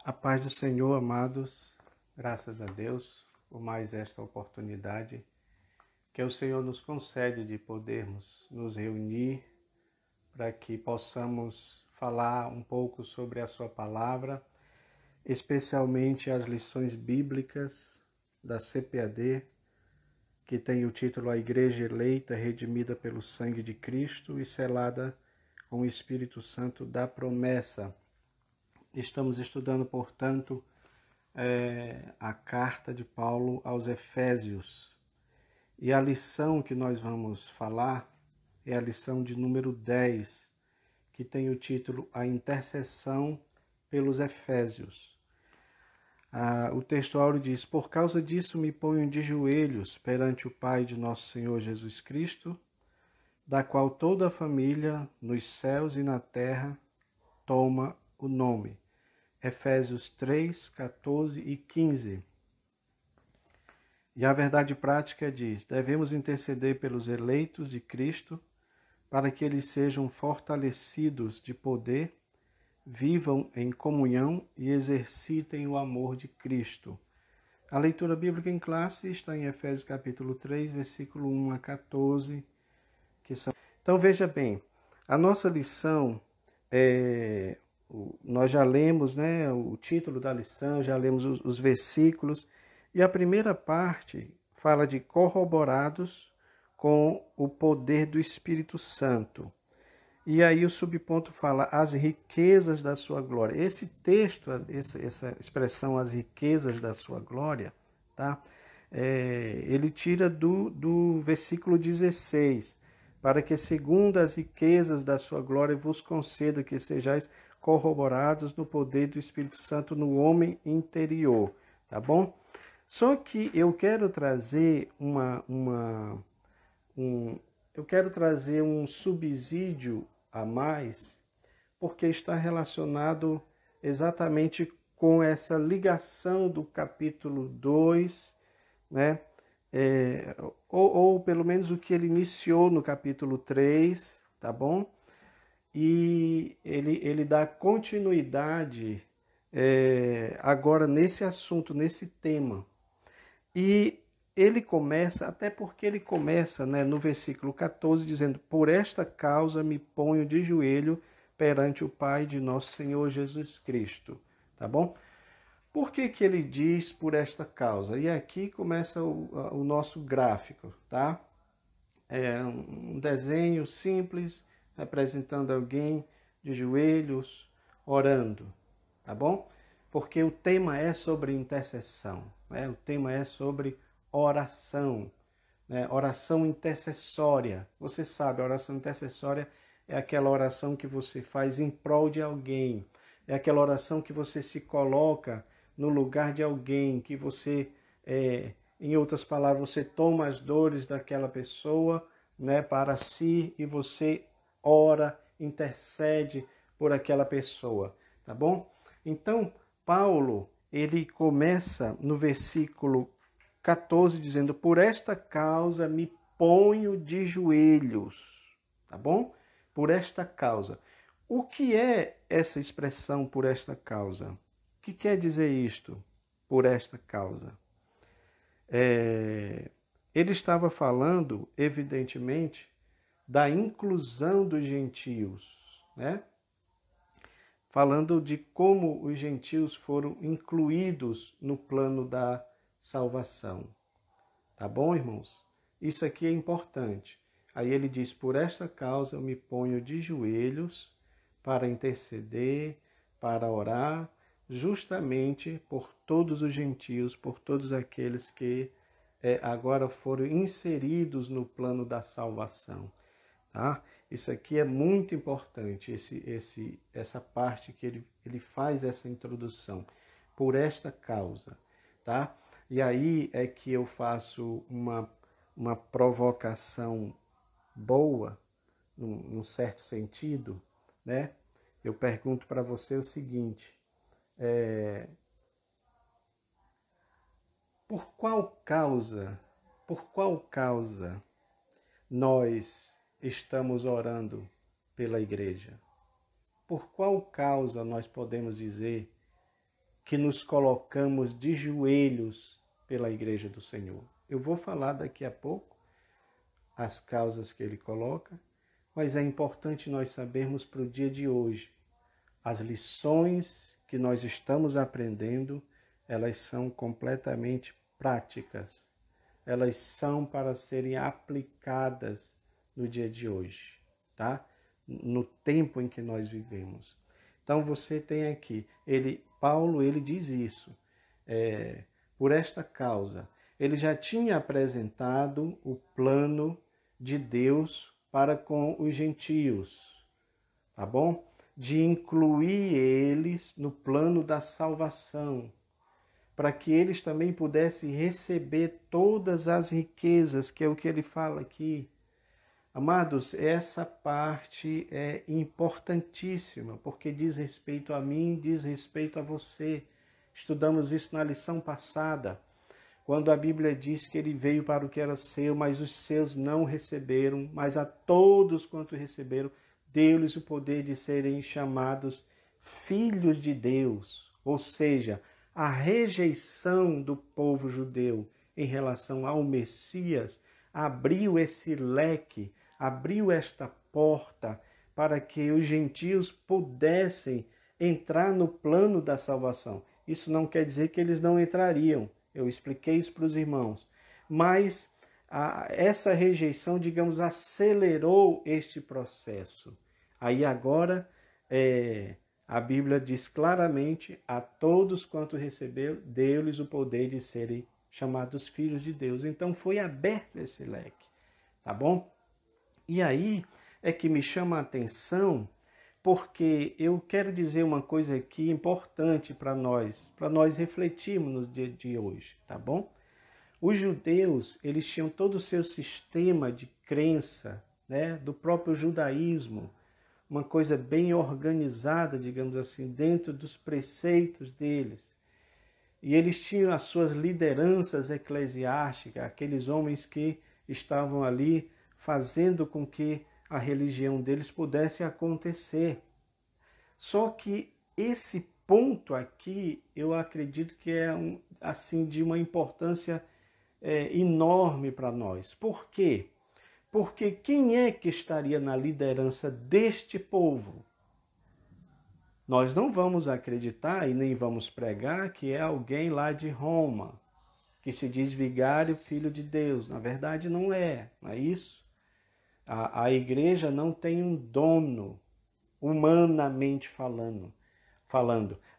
A paz do Senhor, amados, graças a Deus por mais esta oportunidade que o Senhor nos concede de podermos nos reunir para que possamos falar um pouco sobre a sua palavra, especialmente as lições bíblicas da CPAD, que tem o título A Igreja Eleita, Redimida pelo Sangue de Cristo e selada com o Espírito Santo da Promessa. Estamos estudando, portanto, a carta de Paulo aos Efésios. E a lição que nós vamos falar é a lição de número 10, que tem o título A Intercessão pelos Efésios. O texto áureo diz: Por causa disso me ponho de joelhos perante o Pai de nosso Senhor Jesus Cristo, da qual toda a família, nos céus e na terra, toma o nome. Efésios 3, 14 e 15. E a verdade prática diz: devemos interceder pelos eleitos de Cristo, para que eles sejam fortalecidos de poder, vivam em comunhão e exercitem o amor de Cristo. A leitura bíblica em classe está em Efésios capítulo 3, versículo 1 a 14. Então veja bem, a nossa lição nós já lemos, né, o título da lição, já lemos os versículos, e a primeira parte fala de corroborados com o poder do Espírito Santo. E aí o subponto fala as riquezas da sua glória. Esse texto, essa expressão, as riquezas da sua glória, tá? Ele tira do versículo 16, para que segundo as riquezas da sua glória vos conceda que sejais corroborados no poder do Espírito Santo no homem interior, tá bom? Só que eu quero trazer um subsídio a mais, porque está relacionado exatamente com essa ligação do capítulo 2, né? Ou pelo menos o que ele iniciou no capítulo 3, tá bom? E ele dá continuidade agora nesse assunto, nesse tema. E ele começa, até porque ele começa, né, no versículo 14, dizendo: Por esta causa me ponho de joelho perante o Pai de nosso Senhor Jesus Cristo. Tá bom? Por que que ele diz por esta causa? E aqui começa o nosso gráfico, tá? É um desenho simples, representando alguém de joelhos, orando, tá bom? Porque o tema é sobre intercessão, né? O tema é sobre oração, né? Oração intercessória. Você sabe, a oração intercessória é aquela oração que você faz em prol de alguém, é aquela oração que você se coloca no lugar de alguém, que você, em outras palavras, você toma as dores daquela pessoa, né, para si, e você ora, intercede por aquela pessoa, tá bom? Então, Paulo, ele começa no versículo 14 dizendo: Por esta causa me ponho de joelhos, tá bom? Por esta causa. O que é essa expressão por esta causa? O que quer dizer isto? Por esta causa. Ele estava falando, evidentemente, da inclusão dos gentios, né? Falando de como os gentios foram incluídos no plano da salvação. Tá bom, irmãos? Isso aqui é importante. Aí ele diz: Por esta causa eu me ponho de joelhos para interceder, para orar, justamente por todos os gentios, por todos aqueles que agora foram inseridos no plano da salvação. Tá? Isso aqui é muito importante, essa parte que ele faz essa introdução. Por esta causa. Tá? E aí é que eu faço uma provocação boa, num certo sentido, né? Eu pergunto para você o seguinte: por qual causa nós estamos orando pela igreja? Por qual causa nós podemos dizer que nos colocamos de joelhos pela igreja do Senhor? Eu vou falar daqui a pouco as causas que ele coloca, mas é importante nós sabermos para o dia de hoje. As lições que nós estamos aprendendo, elas são completamente práticas. Elas são para serem aplicadas no dia de hoje, tá? No tempo em que nós vivemos. Então você tem aqui, Paulo diz isso, por esta causa. Ele já tinha apresentado o plano de Deus para com os gentios, tá bom? De incluir eles no plano da salvação, para que eles também pudessem receber todas as riquezas, que é o que ele fala aqui. Amados, essa parte é importantíssima, porque diz respeito a mim, diz respeito a você. Estudamos isso na lição passada, quando a Bíblia diz que ele veio para o que era seu, mas os seus não receberam, mas a todos quanto receberam, deu-lhes o poder de serem chamados filhos de Deus. Ou seja, a rejeição do povo judeu em relação ao Messias abriu esse leque, abriu esta porta para que os gentios pudessem entrar no plano da salvação. Isso não quer dizer que eles não entrariam. Eu expliquei isso para os irmãos. Mas essa rejeição, digamos, acelerou este processo. Aí agora, a Bíblia diz claramente, a todos quanto recebeu, deu-lhes o poder de serem chamados filhos de Deus. Então foi aberto esse leque, tá bom? E aí é que me chama a atenção, porque eu quero dizer uma coisa aqui importante para nós refletirmos no dia de hoje, tá bom? Os judeus, eles tinham todo o seu sistema de crença, né, do próprio judaísmo, uma coisa bem organizada, digamos assim, dentro dos preceitos deles. E eles tinham as suas lideranças eclesiásticas, aqueles homens que estavam ali fazendo com que a religião deles pudesse acontecer. Só que esse ponto aqui, eu acredito que é assim de uma importância enorme para nós. Por quê? Porque quem é que estaria na liderança deste povo? Nós não vamos acreditar e nem vamos pregar que é alguém lá de Roma, que se diz vigário, filho de Deus. Na verdade, não é isso. A igreja não tem um dono, humanamente falando,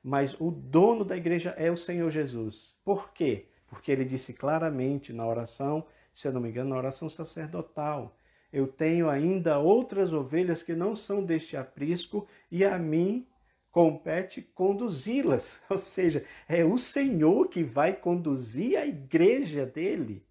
mas o dono da igreja é o Senhor Jesus. Por quê? Porque ele disse claramente na oração, se eu não me engano, na oração sacerdotal, eu tenho ainda outras ovelhas que não são deste aprisco e a mim compete conduzi-las. Ou seja, é o Senhor que vai conduzir a igreja dele.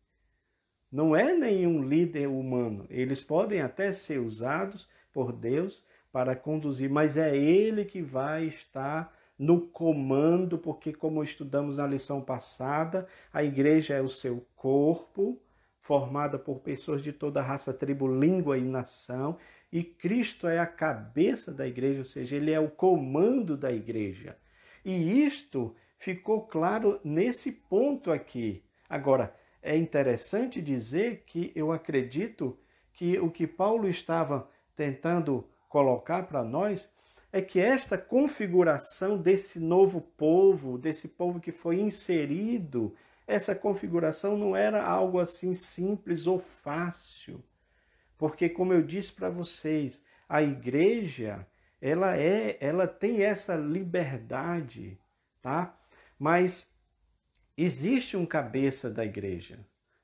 Não é nenhum líder humano. Eles podem até ser usados por Deus para conduzir, mas é ele que vai estar no comando, porque como estudamos na lição passada, a igreja é o seu corpo, formada por pessoas de toda raça, tribo, língua e nação, e Cristo é a cabeça da igreja, ou seja, ele é o comando da igreja. E isto ficou claro nesse ponto aqui. Agora, é interessante dizer que eu acredito que o que Paulo estava tentando colocar para nós é que esta configuração desse novo povo, desse povo que foi inserido, essa configuração não era algo assim simples ou fácil. Porque, como eu disse para vocês, a igreja, ela tem essa liberdade, tá? Mas existe um cabeça da igreja.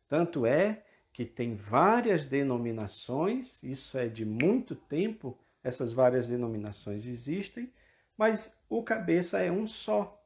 Tanto é que tem várias denominações, isso é de muito tempo, essas várias denominações existem, mas o cabeça é um só.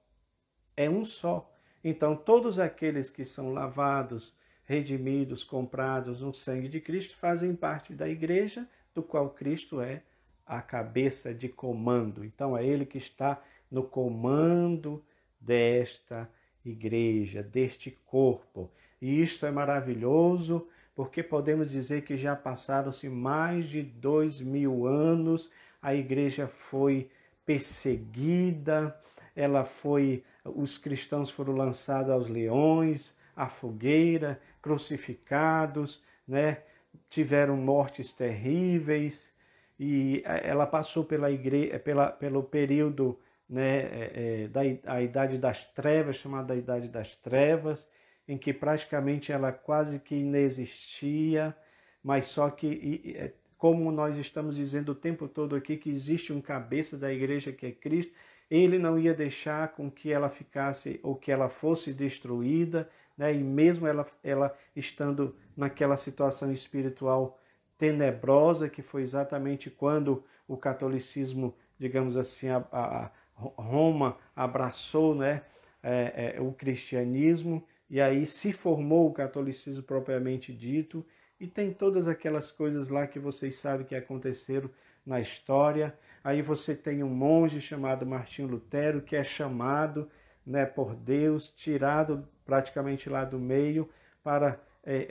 É um só. Então, todos aqueles que são lavados, redimidos, comprados no sangue de Cristo, fazem parte da igreja, do qual Cristo é a cabeça de comando. Então, é ele que está no comando desta igreja, deste corpo. E isto é maravilhoso, porque podemos dizer que já passaram-se mais de 2000 anos, a igreja foi perseguida, os cristãos foram lançados aos leões, à fogueira, crucificados, né? Tiveram mortes terríveis, e ela passou pelo período, né, da Idade das Trevas, chamada Idade das Trevas, em que praticamente ela quase que inexistia, mas só que, como nós estamos dizendo o tempo todo aqui, que existe um cabeça da igreja que é Cristo, ele não ia deixar com que ela ficasse ou que ela fosse destruída, né? E mesmo ela estando naquela situação espiritual tenebrosa, que foi exatamente quando o catolicismo, digamos assim, Roma abraçou, né, o cristianismo, e aí se formou o catolicismo propriamente dito, e tem todas aquelas coisas lá que vocês sabem que aconteceram na história. Aí você tem um monge chamado Martinho Lutero, que é chamado, né, por Deus, tirado praticamente lá do meio, para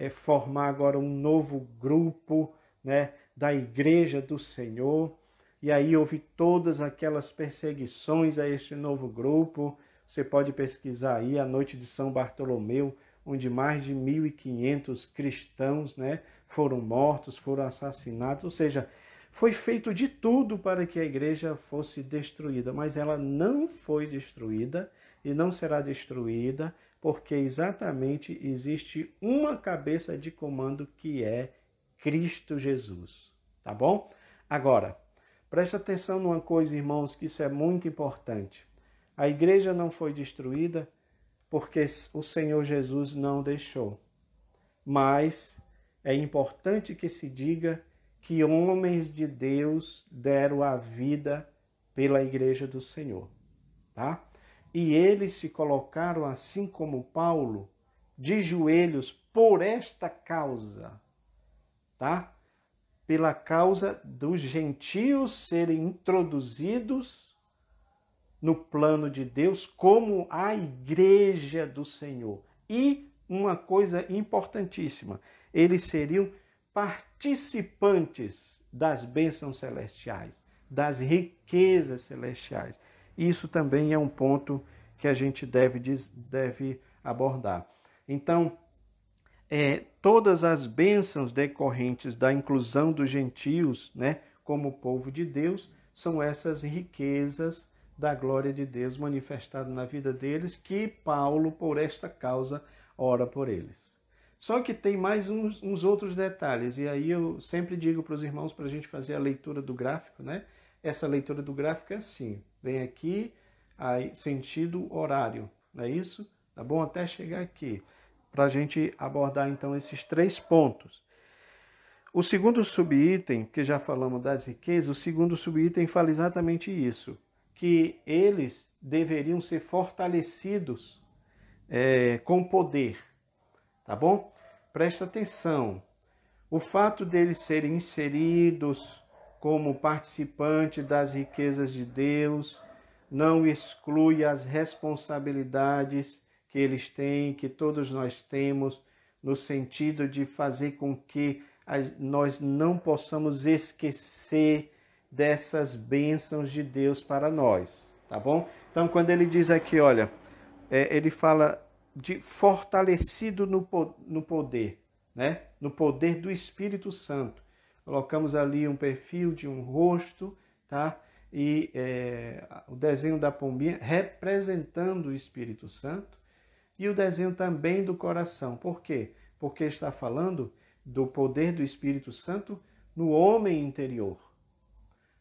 formar agora um novo grupo, né, da Igreja do Senhor. E aí houve todas aquelas perseguições a este novo grupo. Você pode pesquisar aí a Noite de São Bartolomeu, onde mais de 1.500 cristãos, né, foram mortos, foram assassinados. Ou seja, foi feito de tudo para que a igreja fosse destruída, mas ela não foi destruída e não será destruída, porque exatamente existe uma cabeça de comando, que é Cristo Jesus, tá bom? Agora, presta atenção numa coisa, irmãos, que isso é muito importante. A igreja não foi destruída porque o Senhor Jesus não deixou. Mas é importante que se diga que homens de Deus deram a vida pela igreja do Senhor, tá? E eles se colocaram, assim como Paulo, de joelhos por esta causa, tá? Pela causa dos gentios serem introduzidos no plano de Deus como a igreja do Senhor. E uma coisa importantíssima, eles seriam participantes das bênçãos celestiais, das riquezas celestiais. Isso também é um ponto que a gente deve abordar. Então, todas as bênçãos decorrentes da inclusão dos gentios, né, como povo de Deus, são essas riquezas da glória de Deus manifestada na vida deles, que Paulo, por esta causa, ora por eles. Só que tem mais uns outros detalhes, e aí eu sempre digo para os irmãos para a gente fazer a leitura do gráfico, né? Essa leitura do gráfico é assim, vem aqui, aí, sentido horário, não é isso? Tá bom? Até chegar aqui, para a gente abordar então esses 3 pontos. O segundo subitem, que já falamos das riquezas, o segundo subitem fala exatamente isso, que eles deveriam ser fortalecidos com poder, tá bom? Presta atenção, o fato deles serem inseridos como participantes das riquezas de Deus não exclui as responsabilidades que eles têm, que todos nós temos, no sentido de fazer com que nós não possamos esquecer dessas bênçãos de Deus para nós, tá bom? Então, quando ele diz aqui, olha, ele fala de fortalecido no poder, né? No poder do Espírito Santo. Colocamos ali um perfil de um rosto, tá? E o desenho da pombinha representando o Espírito Santo, e o desenho também do coração. Por quê? Porque está falando do poder do Espírito Santo no homem interior.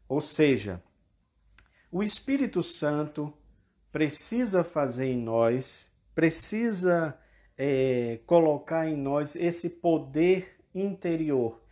Ou seja, o Espírito Santo precisa fazer em nós, precisa colocar em nós esse poder interior,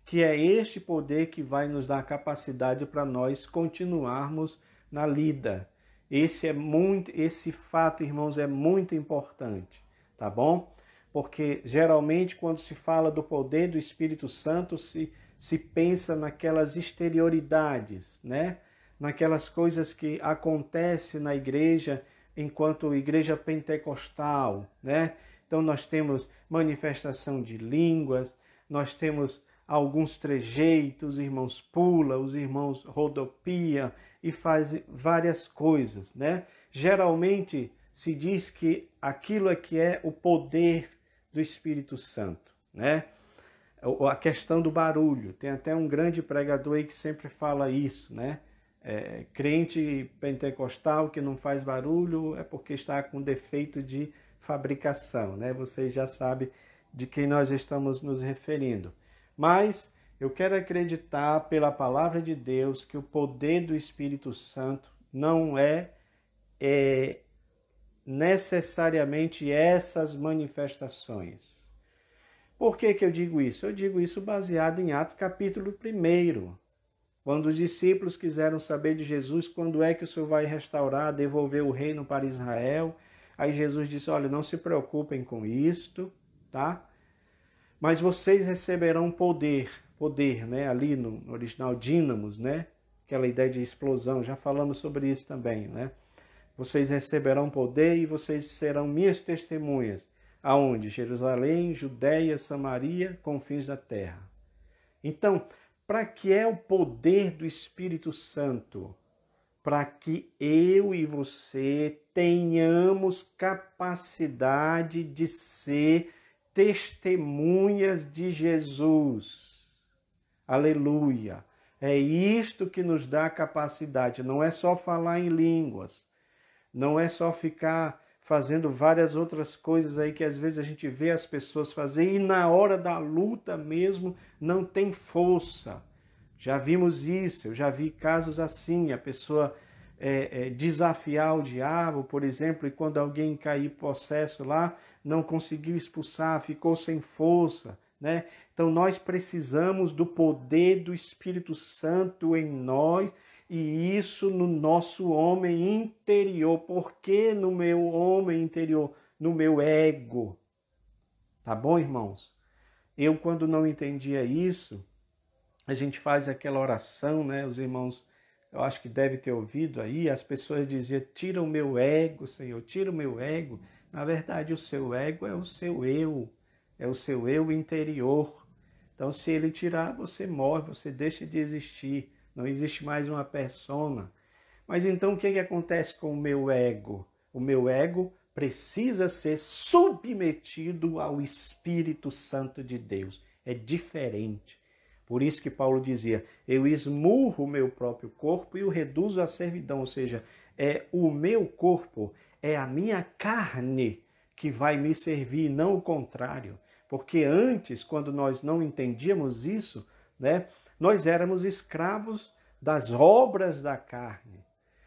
que é este poder que vai nos dar capacidade para nós continuarmos na lida. Esse fato, irmãos, é muito importante, tá bom? Porque geralmente quando se fala do poder do Espírito Santo, se pensa naquelas exterioridades, né? Naquelas coisas que acontecem na igreja enquanto igreja pentecostal, né? Então nós temos manifestação de línguas, nós temos alguns trejeitos, os irmãos pulam, os irmãos rodopiam e fazem várias coisas, né? geralmente se diz que aquilo é que é o poder do Espírito Santo, né? A questão do barulho. Tem até um grande pregador aí que sempre fala isso, né? Crente pentecostal que não faz barulho é porque está com defeito de fabricação, né? Vocês já sabem de quem nós estamos nos referindo. Mas eu quero acreditar pela palavra de Deus que o poder do Espírito Santo não é necessariamente essas manifestações. Por que eu digo isso? Eu digo isso baseado em Atos capítulo 1. Quando os discípulos quiseram saber de Jesus, quando é que o Senhor vai restaurar, devolver o reino para Israel, aí Jesus disse, olha, não se preocupem com isto, tá? Mas vocês receberão poder, né? Ali no original, dínamos, né? Aquela ideia de explosão, já falamos sobre isso também, né? Vocês receberão poder e vocês serão minhas testemunhas. Aonde? Jerusalém, Judéia, Samaria, confins da terra. Então, para que é o poder do Espírito Santo? Para que eu e você tenhamos capacidade de ser testemunhas de Jesus. Aleluia! É isto que nos dá capacidade. Não é só falar em línguas. Não é só ficar fazendo várias outras coisas aí que às vezes a gente vê as pessoas fazerem e na hora da luta mesmo não tem força. Já vimos isso, eu já vi casos assim, a pessoa desafiar o diabo, por exemplo, e quando alguém cair possesso lá, não conseguiu expulsar, ficou sem força, né? Então nós precisamos do poder do Espírito Santo em nós, e isso no nosso homem interior. Por que no meu homem interior? No meu ego. Tá bom, irmãos? Eu, quando não entendia isso, a gente faz aquela oração, né? Os irmãos, eu acho que devem ter ouvido aí, as pessoas diziam, tira o meu ego, Senhor, tira o meu ego. Na verdade, o seu ego é o seu eu interior. Então, se ele tirar, você morre, você deixa de existir. Não existe mais uma persona. Mas então o que acontece com o meu ego? O meu ego precisa ser submetido ao Espírito Santo de Deus. É diferente. Por isso que Paulo dizia, eu esmurro o meu próprio corpo e o reduzo à servidão. Ou seja, é o meu corpo, é a minha carne que vai me servir, não o contrário. Porque antes, quando nós não entendíamos isso, né, nós éramos escravos das obras da carne.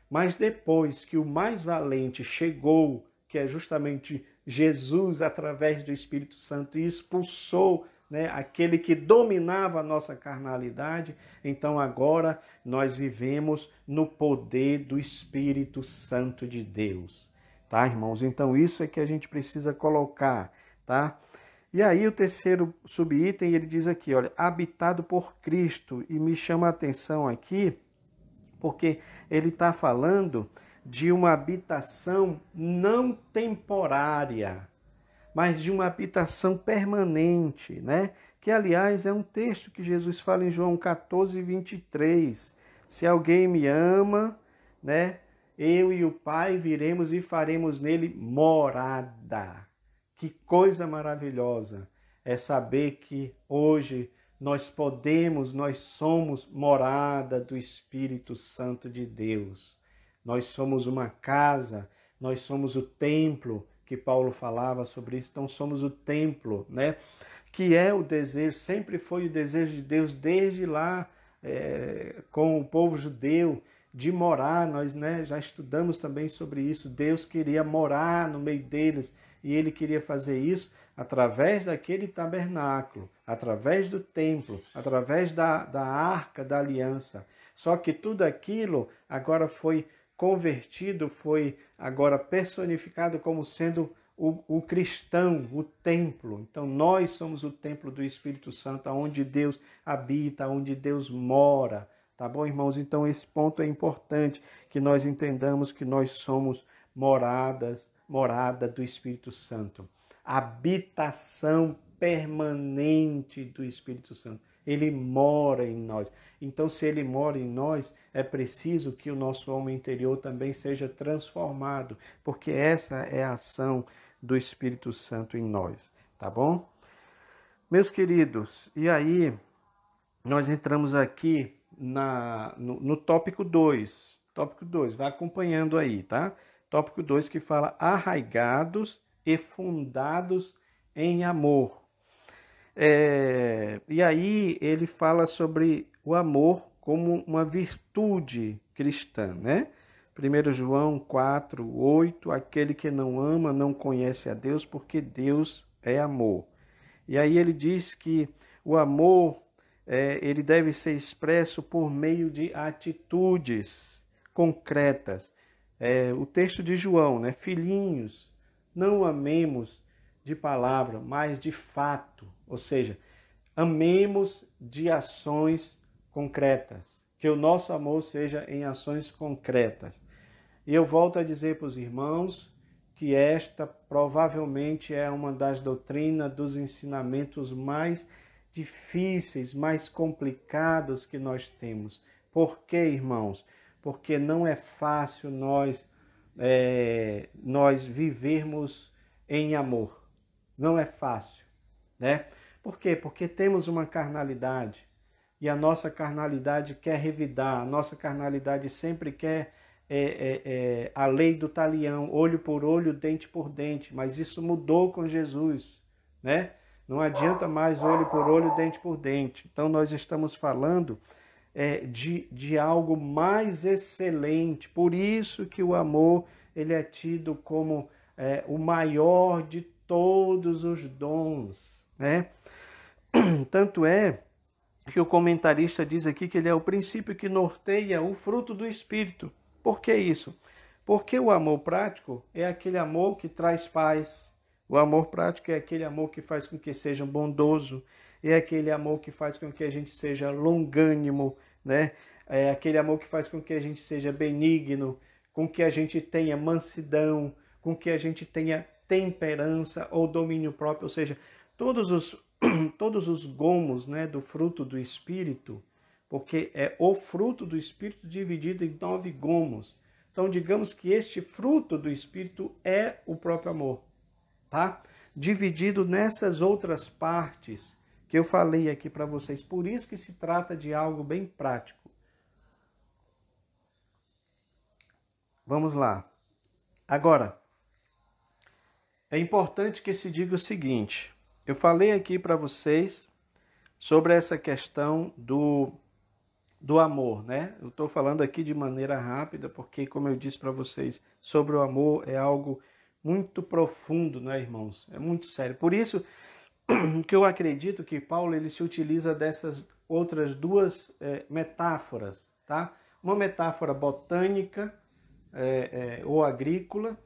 Mas depois que o mais valente chegou, que é justamente Jesus, através do Espírito Santo, e expulsou, né, aquele que dominava a nossa carnalidade, então agora nós vivemos no poder do Espírito Santo de Deus. Tá, irmãos? Então isso é que a gente precisa colocar, tá? E aí o terceiro subitem, ele diz aqui, olha, habitado por Cristo. E me chama a atenção aqui, porque ele está falando de uma habitação não temporária, mas de uma habitação permanente, né? Que, aliás, é um texto que Jesus fala em João 14, 23. Se alguém me ama, né? Eu e o Pai viremos e faremos nele morada. Que coisa maravilhosa é saber que hoje nós somos morada do Espírito Santo de Deus. Nós somos uma casa, nós somos o templo, que Paulo falava sobre isso, então somos o templo, né? Que é o desejo, sempre foi o desejo de Deus, desde lá com o povo judeu, de morar. Nós, né, já estudamos também sobre isso. Deus queria morar no meio deles, e ele queria fazer isso através daquele tabernáculo, através do templo, através da arca da aliança. Só que tudo aquilo agora foi convertido, foi agora personificado como sendo o cristão, o templo. Então nós somos o templo do Espírito Santo, onde Deus habita, onde Deus mora. Tá bom, irmãos? Então esse ponto é importante, que nós entendamos que nós somos morada do Espírito Santo. Habitação permanente do Espírito Santo. ele mora em nós. Então, se ele mora em nós, é preciso que o nosso homem interior também seja transformado, porque essa é a ação do Espírito Santo em nós, tá bom? Meus queridos, e aí nós entramos aqui no tópico 2. Tópico 2, vai acompanhando aí, tá? Tópico 2 que fala arraigados e fundados em amor. E aí ele fala sobre o amor como uma virtude cristã, né? 1 João 4, 8, aquele que não ama não conhece a Deus, porque Deus é amor. E aí ele diz que o amor ele deve ser expresso por meio de atitudes concretas. O texto de João, né? Filhinhos, não amemos de palavra, mas de fato. Ou seja, amemos de ações concretas. Que o nosso amor seja em ações concretas. E eu volto a dizer para os irmãos que esta provavelmente é uma das doutrinas, dos ensinamentos mais difíceis, mais complicados que nós temos. Por quê, irmãos? Porque não é fácil nós vivermos em amor. Não é fácil, né? Por quê? Porque temos uma carnalidade e a nossa carnalidade quer revidar, a nossa carnalidade sempre quer a lei do talião, olho por olho, dente por dente, mas isso mudou com Jesus, né? Não adianta mais olho por olho, dente por dente. Então nós estamos falando de algo mais excelente, por isso que o amor ele é tido como o maior de todos os dons, né? Tanto é que o comentarista diz aqui que ele é o princípio que norteia o fruto do Espírito. Por que isso? Porque o amor prático é aquele amor que traz paz. O amor prático é aquele amor que faz com que seja bondoso. É aquele amor que faz com que a gente seja longânimo, né? É aquele amor que faz com que a gente seja benigno, com que a gente tenha mansidão, com que a gente tenha temperança ou domínio próprio. Ou seja, todos os gomos, né, do fruto do Espírito, porque é o fruto do Espírito dividido em 9 gomos. Então, digamos que este fruto do Espírito é o próprio amor, tá? Dividido nessas outras partes que eu falei aqui para vocês. Por isso que se trata de algo bem prático. Vamos lá. Agora, é importante que se diga o seguinte. Eu falei aqui para vocês sobre essa questão do amor, né? Eu estou falando aqui de maneira rápida, porque, como eu disse para vocês, sobre o amor é algo muito profundo, né, irmãos? É muito sério. Por isso que eu acredito que Paulo ele se utiliza dessas outras duas metáforas, tá? Uma metáfora botânica ou agrícola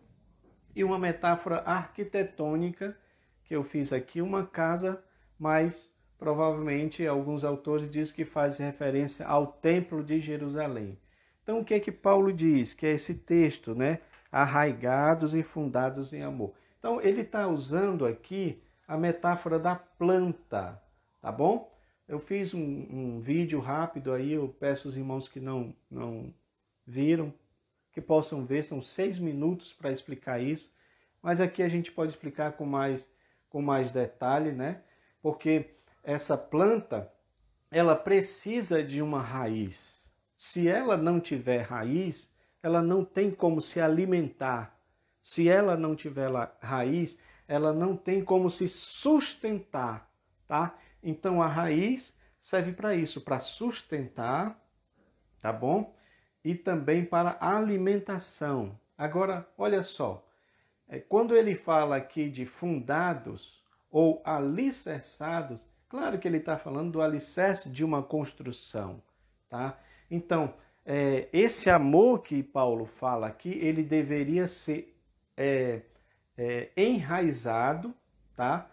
e uma metáfora arquitetônica, que eu fiz aqui, uma casa, mas provavelmente alguns autores dizem que faz referência ao Templo de Jerusalém. Então o que é que Paulo diz? Que é esse texto, né? Arraigados e fundados em amor. Então ele está usando aqui a metáfora da planta, tá bom? Eu fiz um vídeo rápido aí, eu peço aos irmãos que não viram, que possam ver, são 6 minutos para explicar isso, mas aqui a gente pode explicar com mais detalhe, né? Porque essa planta, ela precisa de uma raiz. Se ela não tiver raiz, ela não tem como se alimentar. Se ela não tiver raiz, ela não tem como se sustentar, tá? Então a raiz serve para isso, para sustentar, tá bom? E também para alimentação. Agora, olha só, quando ele fala aqui de fundados ou alicerçados, claro que ele está falando do alicerce de uma construção, tá? Então, esse amor que Paulo fala aqui, ele deveria ser enraizado, tá?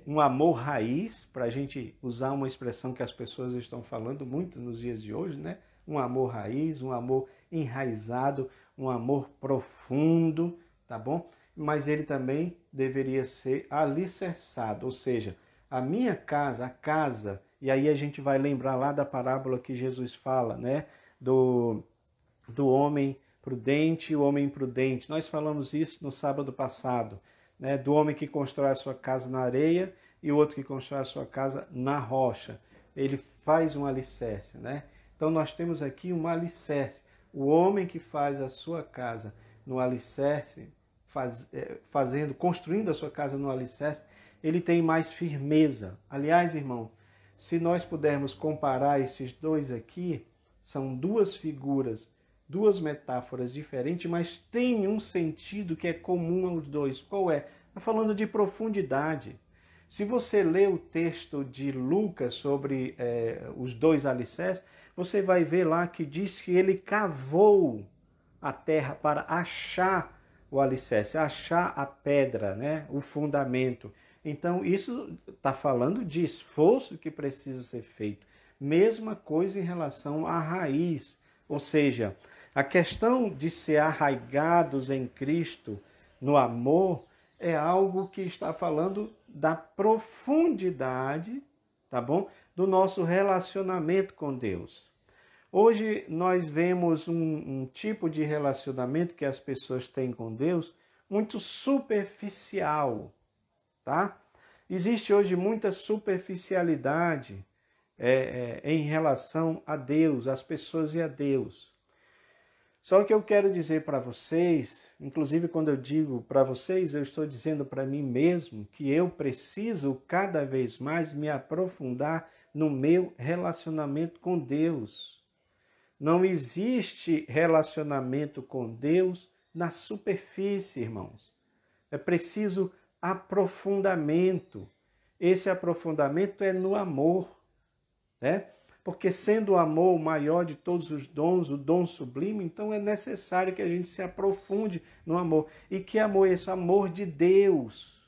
Um amor raiz, para a gente usar uma expressão que as pessoas estão falando muito nos dias de hoje, né? Um amor raiz, um amor enraizado, um amor profundo, tá bom? Mas ele também deveria ser alicerçado, ou seja, a minha casa, a casa E aí a gente vai lembrar lá da parábola que Jesus fala, né? Do homem prudente e o homem imprudente. Nós falamos isso no sábado passado, né? Do homem que constrói a sua casa na areia e o outro que constrói a sua casa na rocha. Ele faz um alicerce, né? Então nós temos aqui um alicerce. O homem que faz a sua casa no alicerce, construindo a sua casa no alicerce, ele tem mais firmeza. Aliás, irmão, se nós pudermos comparar esses dois aqui, são duas figuras, duas metáforas diferentes, mas tem um sentido que é comum aos dois. Qual é? Está falando de profundidade. Se você ler o texto de Lucas sobre os dois alicerces, você vai ver lá que diz que ele cavou a terra para achar o alicerce, achar a pedra, né? O fundamento. Então, isso está falando de esforço que precisa ser feito. Mesma coisa em relação à raiz, ou seja, a questão de ser arraigados em Cristo, no amor, é algo que está falando da profundidade, tá bom? Do nosso relacionamento com Deus. Hoje nós vemos um tipo de relacionamento que as pessoas têm com Deus muito superficial, tá? Existe hoje muita superficialidade em relação a Deus, às pessoas e a Deus. Só que eu quero dizer para vocês, inclusive quando eu digo para vocês, eu estou dizendo para mim mesmo que eu preciso cada vez mais me aprofundar no meu relacionamento com Deus. Não existe relacionamento com Deus na superfície, irmãos. É preciso aprofundamento. Esse aprofundamento é no amor, né? Porque sendo o amor o maior de todos os dons, o dom sublime, então é necessário que a gente se aprofunde no amor. E que amor é esse? Amor de Deus.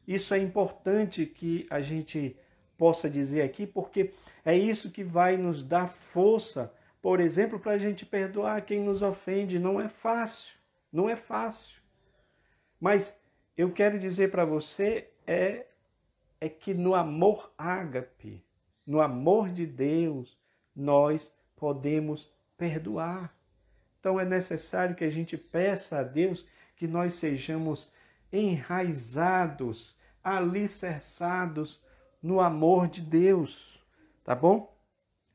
Isso é importante que a gente possa dizer aqui, porque é isso que vai nos dar força, por exemplo, para a gente perdoar quem nos ofende. Não é fácil, não é fácil. Mas eu quero dizer para você é que no amor ágape, no amor de Deus, nós podemos perdoar. Então é necessário que a gente peça a Deus que nós sejamos enraizados, alicerçados no amor de Deus, tá bom?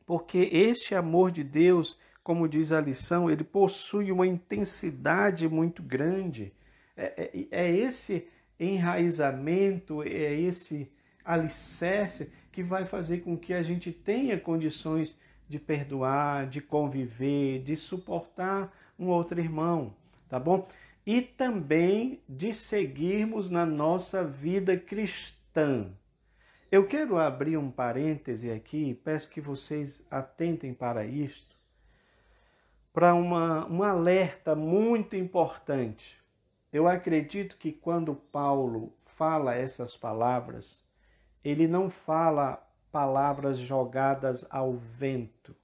Porque este amor de Deus, como diz a lição, ele possui uma intensidade muito grande. É esse enraizamento, é esse alicerce que vai fazer com que a gente tenha condições de perdoar, de conviver, de suportar um outro irmão, tá bom? E também de seguirmos na nossa vida cristã. Eu quero abrir um parêntese aqui, peço que vocês atentem para isto, para um alerta muito importante. Eu acredito que quando Paulo fala essas palavras, ele não fala palavras jogadas ao vento.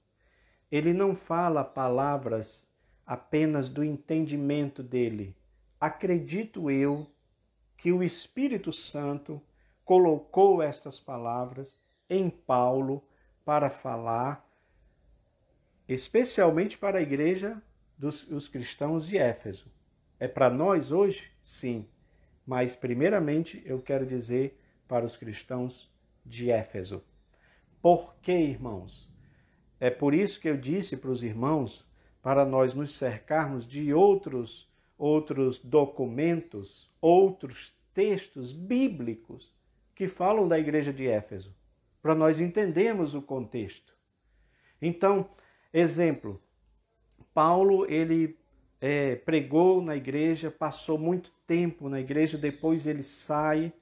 Ele não fala palavras apenas do entendimento dele. Acredito eu que o Espírito Santo colocou estas palavras em Paulo para falar, especialmente para a igreja dos cristãos de Éfeso. É para nós hoje? Sim. Mas, primeiramente, eu quero dizer para os cristãos de Éfeso. Por quê, irmãos? É por isso que eu disse para os irmãos, para nós nos cercarmos de outros documentos, outros textos bíblicos que falam da igreja de Éfeso, para nós entendermos o contexto. Então, exemplo, Paulo, ele pregou na igreja, passou muito tempo na igreja, depois ele sai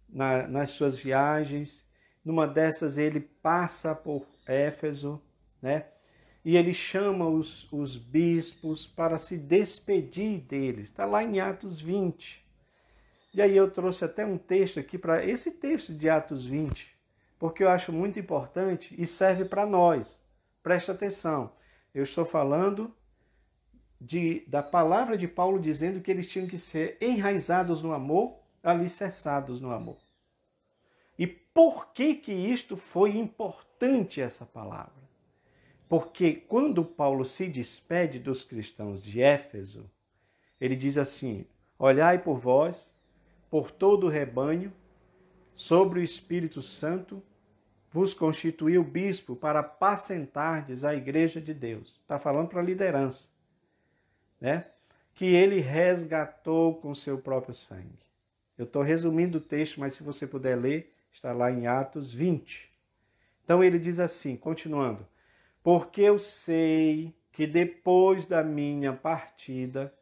nas suas viagens. Numa dessas ele passa por Éfeso, né? E ele chama os bispos para se despedir deles. Está lá em Atos 20. E aí eu trouxe até um texto aqui para esse texto de Atos 20, porque eu acho muito importante e serve para nós. Presta atenção. Eu estou falando da palavra de Paulo dizendo que eles tinham que ser enraizados no amor, alicerçados no amor. E por que que isto foi importante, essa palavra? Porque quando Paulo se despede dos cristãos de Éfeso, ele diz assim: olhai por vós, por todo o rebanho, sobre o Espírito Santo, vos constituiu bispo para apacentardes a igreja de Deus. Está falando para a liderança, né? Que ele resgatou com seu próprio sangue. Eu estou resumindo o texto, mas se você puder ler, está lá em Atos 20. Então ele diz assim, continuando: porque eu sei que depois da minha partida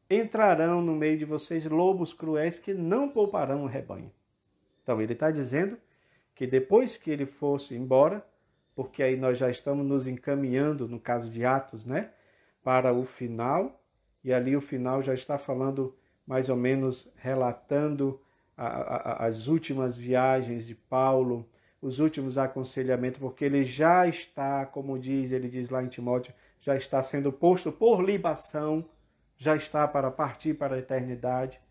entrarão no meio de vocês lobos cruéis que não pouparão o rebanho. Então ele está dizendo que depois que ele fosse embora, porque aí nós já estamos nos encaminhando, no caso de Atos, né, para o final, e ali o final já está falando mais ou menos, relatando as últimas viagens de Paulo, os últimos aconselhamentos, porque ele já está, como ele diz lá em Timóteo, já está sendo posto por libação, já está para partir para a eternidade.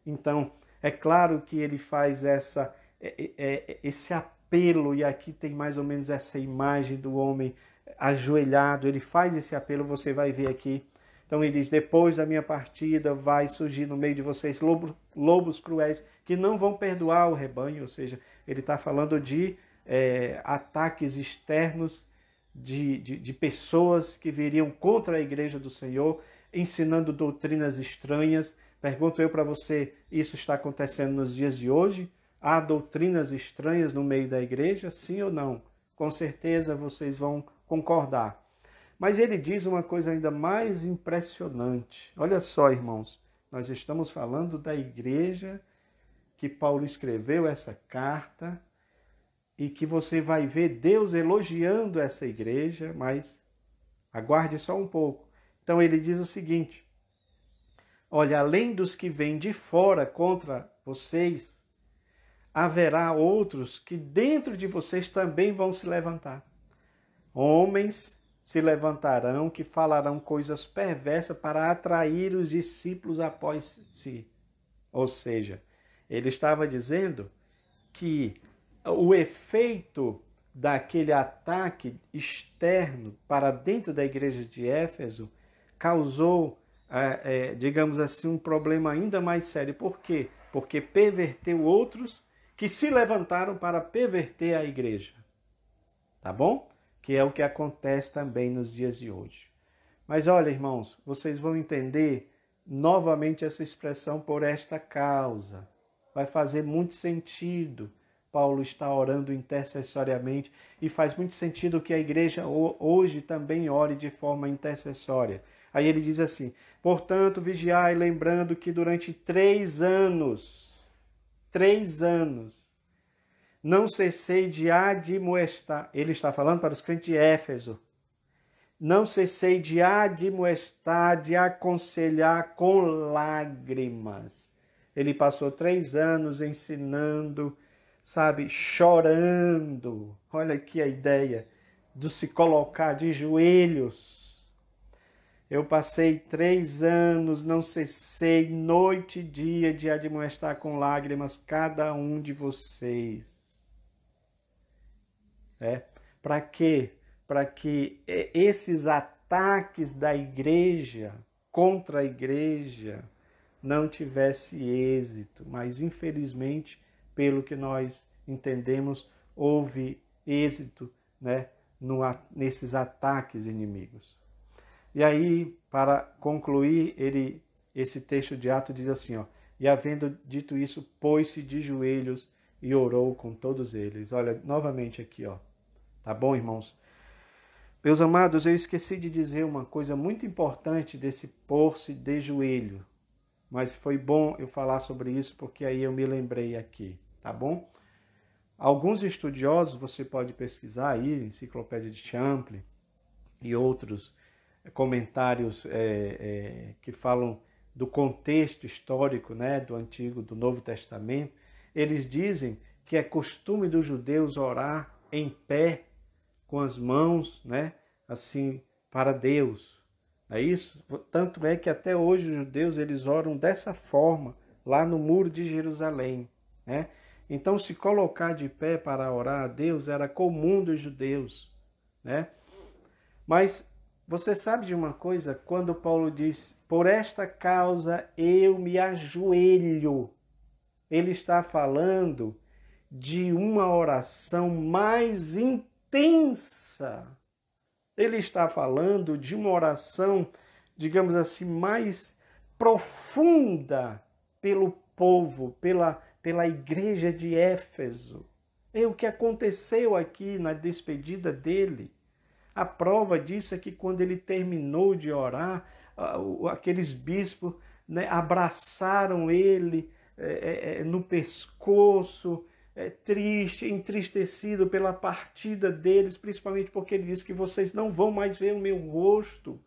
Então, é claro que ele faz esse apelo, e aqui tem mais ou menos essa imagem do homem ajoelhado, ele faz esse apelo, você vai ver aqui. Então ele diz, depois da minha partida vai surgir no meio de vocês lobos cruéis que não vão perdoar o rebanho, ou seja, ele está falando de ataques externos de pessoas que viriam contra a igreja do Senhor, ensinando doutrinas estranhas. Pergunto eu para você, isso está acontecendo nos dias de hoje? Há doutrinas estranhas no meio da igreja? Sim ou não? Com certeza vocês vão concordar. Mas ele diz uma coisa ainda mais impressionante. Olha só, irmãos, nós estamos falando da igreja que Paulo escreveu essa carta e que você vai ver Deus elogiando essa igreja, mas aguarde só um pouco. Então ele diz o seguinte: olha, além dos que vêm de fora contra vocês, haverá outros que dentro de vocês também vão se levantar. Homens se levantarão que falarão coisas perversas para atrair os discípulos após si. Ou seja, ele estava dizendo que o efeito daquele ataque externo para dentro da igreja de Éfeso causou, digamos assim, um problema ainda mais sério. Por quê? Porque perverteu outros que se levantaram para perverter a igreja. Tá bom? Que é o que acontece também nos dias de hoje. Mas olha, irmãos, vocês vão entender novamente essa expressão por esta causa. Vai fazer muito sentido. Paulo está orando intercessoriamente e faz muito sentido que a igreja hoje também ore de forma intercessória. Aí ele diz assim, portanto, vigiai, lembrando que durante 3 anos, não cessei de admoestar. Ele está falando para os crentes de Éfeso. Não cessei de admoestar, de aconselhar com lágrimas. Ele passou 3 anos ensinando, sabe, chorando. Olha aqui a ideia de se colocar de joelhos. Eu passei 3 anos, não cessei, noite e dia, de admoestar com lágrimas cada um de vocês. Para quê? Para que esses ataques da igreja contra a igreja não tivesse êxito. Mas, infelizmente, pelo que nós entendemos, houve êxito, né, nesses ataques inimigos. E aí, para concluir, esse texto de Atos diz assim, ó, e havendo dito isso, pôs-se de joelhos e orou com todos eles. Olha, novamente aqui, ó. Tá bom, irmãos? Meus amados, eu esqueci de dizer uma coisa muito importante desse pôr-se de joelho. Mas foi bom eu falar sobre isso, porque aí eu me lembrei aqui, tá bom? Alguns estudiosos, você pode pesquisar aí, Enciclopédia de Champlin e outros comentários que falam do contexto histórico, né, do Antigo, do Novo Testamento, eles dizem que é costume dos judeus orar em pé, com as mãos, né, assim, para Deus. É isso? Tanto é que até hoje os judeus eles oram dessa forma, lá no Muro de Jerusalém, né? Então, se colocar de pé para orar a Deus era comum dos judeus, né? Mas você sabe de uma coisa? Quando Paulo diz, por esta causa eu me ajoelho, ele está falando de uma oração mais intensa. Ele está falando de uma oração, digamos assim, mais profunda pelo povo, pela igreja de Éfeso. É o que aconteceu aqui na despedida dele. A prova disso é que quando ele terminou de orar, aqueles bispos, né, abraçaram ele no pescoço, triste, entristecido pela partida deles, principalmente porque ele disse que vocês não vão mais ver o meu rosto,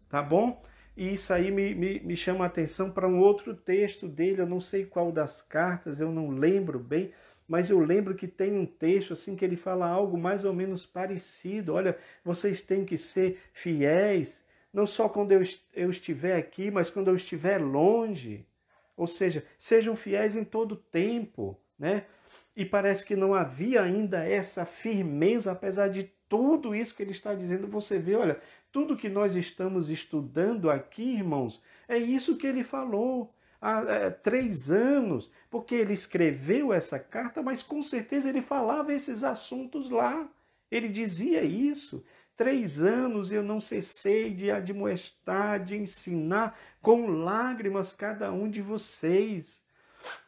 tá bom? E isso aí me chama a atenção para um outro texto dele, eu não sei qual das cartas, eu não lembro bem, mas eu lembro que tem um texto assim que ele fala algo mais ou menos parecido. Olha, vocês têm que ser fiéis, não só quando eu estiver aqui, mas quando eu estiver longe. Ou seja, sejam fiéis em todo tempo, né? E parece que não havia ainda essa firmeza, apesar de tudo isso que ele está dizendo. Você vê, olha, tudo que nós estamos estudando aqui, irmãos, é isso que ele falou há 3 anos, porque ele escreveu essa carta, mas com certeza ele falava esses assuntos lá. Ele dizia isso. 3 anos eu não cessei de admoestar, de ensinar com lágrimas cada um de vocês.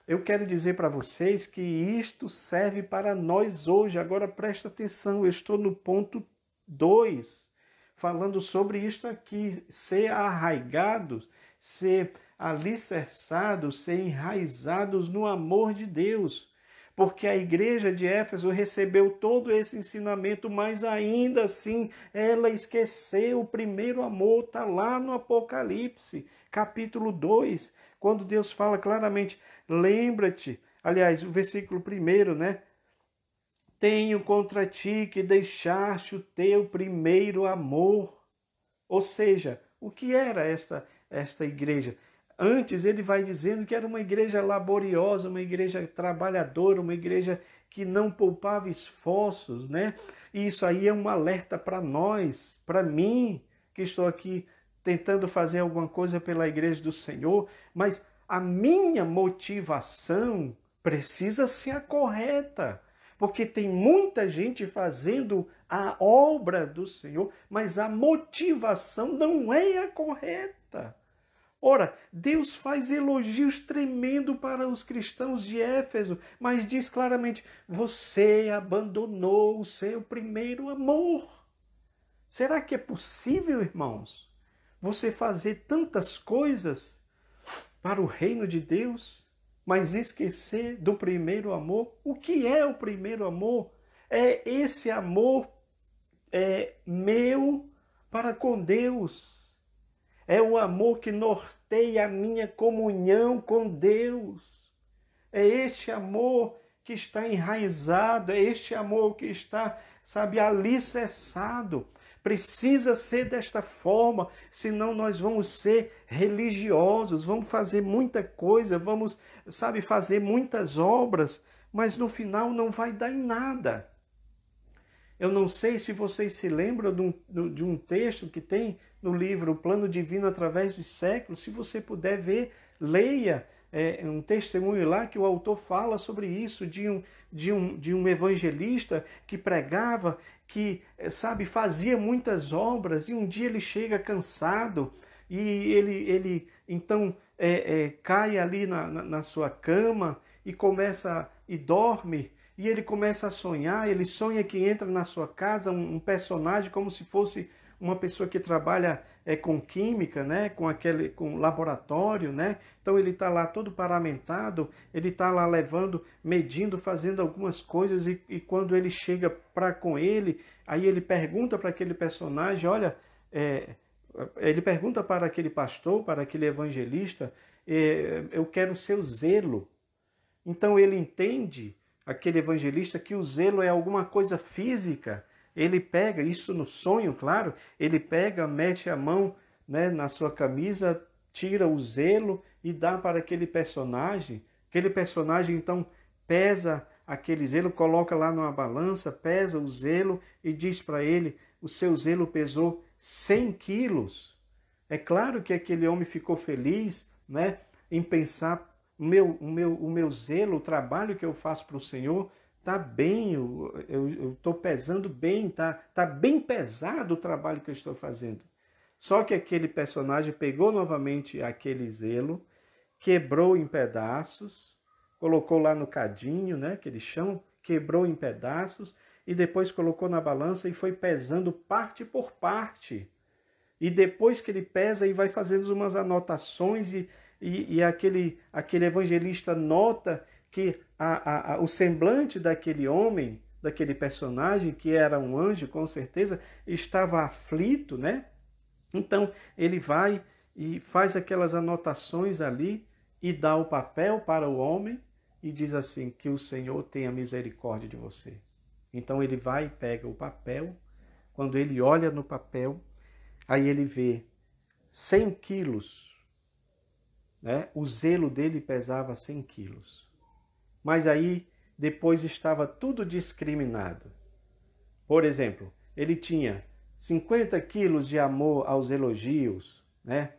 Eu quero dizer para vocês que isto serve para nós hoje. Agora presta atenção, eu estou no ponto 2, falando sobre isto aqui, ser arraigados, ser alicerçados, ser enraizados no amor de Deus. Porque a igreja de Éfeso recebeu todo esse ensinamento, mas ainda assim ela esqueceu o primeiro amor. Está lá no Apocalipse, capítulo 2, quando Deus fala claramente, lembra-te, aliás, o versículo 1, né? Tenho contra ti que deixaste o teu primeiro amor. Ou seja, o que era esta igreja? Antes ele vai dizendo que era uma igreja laboriosa, uma igreja trabalhadora, uma igreja que não poupava esforços, né? E isso aí é um alerta para nós, para mim, que estou aqui tentando fazer alguma coisa pela igreja do Senhor, mas a minha motivação precisa ser a correta. Porque tem muita gente fazendo a obra do Senhor, mas a motivação não é a correta. Ora, Deus faz elogios tremendos para os cristãos de Éfeso, mas diz claramente, você abandonou o seu primeiro amor. Será que é possível, irmãos, você fazer tantas coisas para o reino de Deus, mas esquecer do primeiro amor? O que é o primeiro amor? É esse amor meu para com Deus. É o amor que norteia a minha comunhão com Deus. É este amor que está enraizado, é este amor que está, sabe, alicerçado. Precisa ser desta forma, senão nós vamos ser religiosos, vamos fazer muita coisa, vamos, sabe, fazer muitas obras, mas no final não vai dar em nada. Eu não sei se vocês se lembram de um texto que tem no livro O Plano Divino através dos Séculos. Se você puder ver, leia um testemunho lá que o autor fala sobre isso, de um evangelista que pregava, que, sabe, fazia muitas obras, e um dia ele chega cansado, e ele então cai ali na sua cama e dorme. E ele começa a sonhar, ele sonha que entra na sua casa um personagem como se fosse uma pessoa que trabalha com química, né? com laboratório, né? Então ele está lá todo paramentado, ele está lá medindo, fazendo algumas coisas, e quando ele chega com ele, aí ele pergunta para aquele personagem, olha, ele pergunta para aquele pastor, para aquele evangelista, eu quero o seu zelo. Então ele entende, aquele evangelista, que o zelo é alguma coisa física. Ele pega, isso no sonho, claro, ele pega, mete a mão, né, na sua camisa, tira o zelo e dá para aquele personagem. Aquele personagem, então, pesa aquele zelo, coloca lá numa balança, pesa o zelo e diz para ele, o seu zelo pesou 100 quilos. É claro que aquele homem ficou feliz, né, em pensar, o meu zelo, o trabalho que eu faço para o Senhor, está bem, eu estou pesando bem, tá bem pesado o trabalho que eu estou fazendo. Só que aquele personagem pegou novamente aquele zelo, quebrou em pedaços, colocou lá no cadinho, né, aquele chão, quebrou em pedaços e depois colocou na balança e foi pesando parte por parte. E depois que ele pesa e vai fazendo umas anotações e aquele evangelista nota que o semblante daquele homem, daquele personagem, que era um anjo, com certeza, estava aflito, né? Então, ele vai e faz aquelas anotações ali e dá o papel para o homem e diz assim, que o Senhor tenha misericórdia de você. Então, ele vai e pega o papel. Quando ele olha no papel, aí ele vê 100 quilos, né? O zelo dele pesava 100 quilos. Mas aí, depois estava tudo discriminado. Por exemplo, ele tinha 50 quilos de amor aos elogios, né?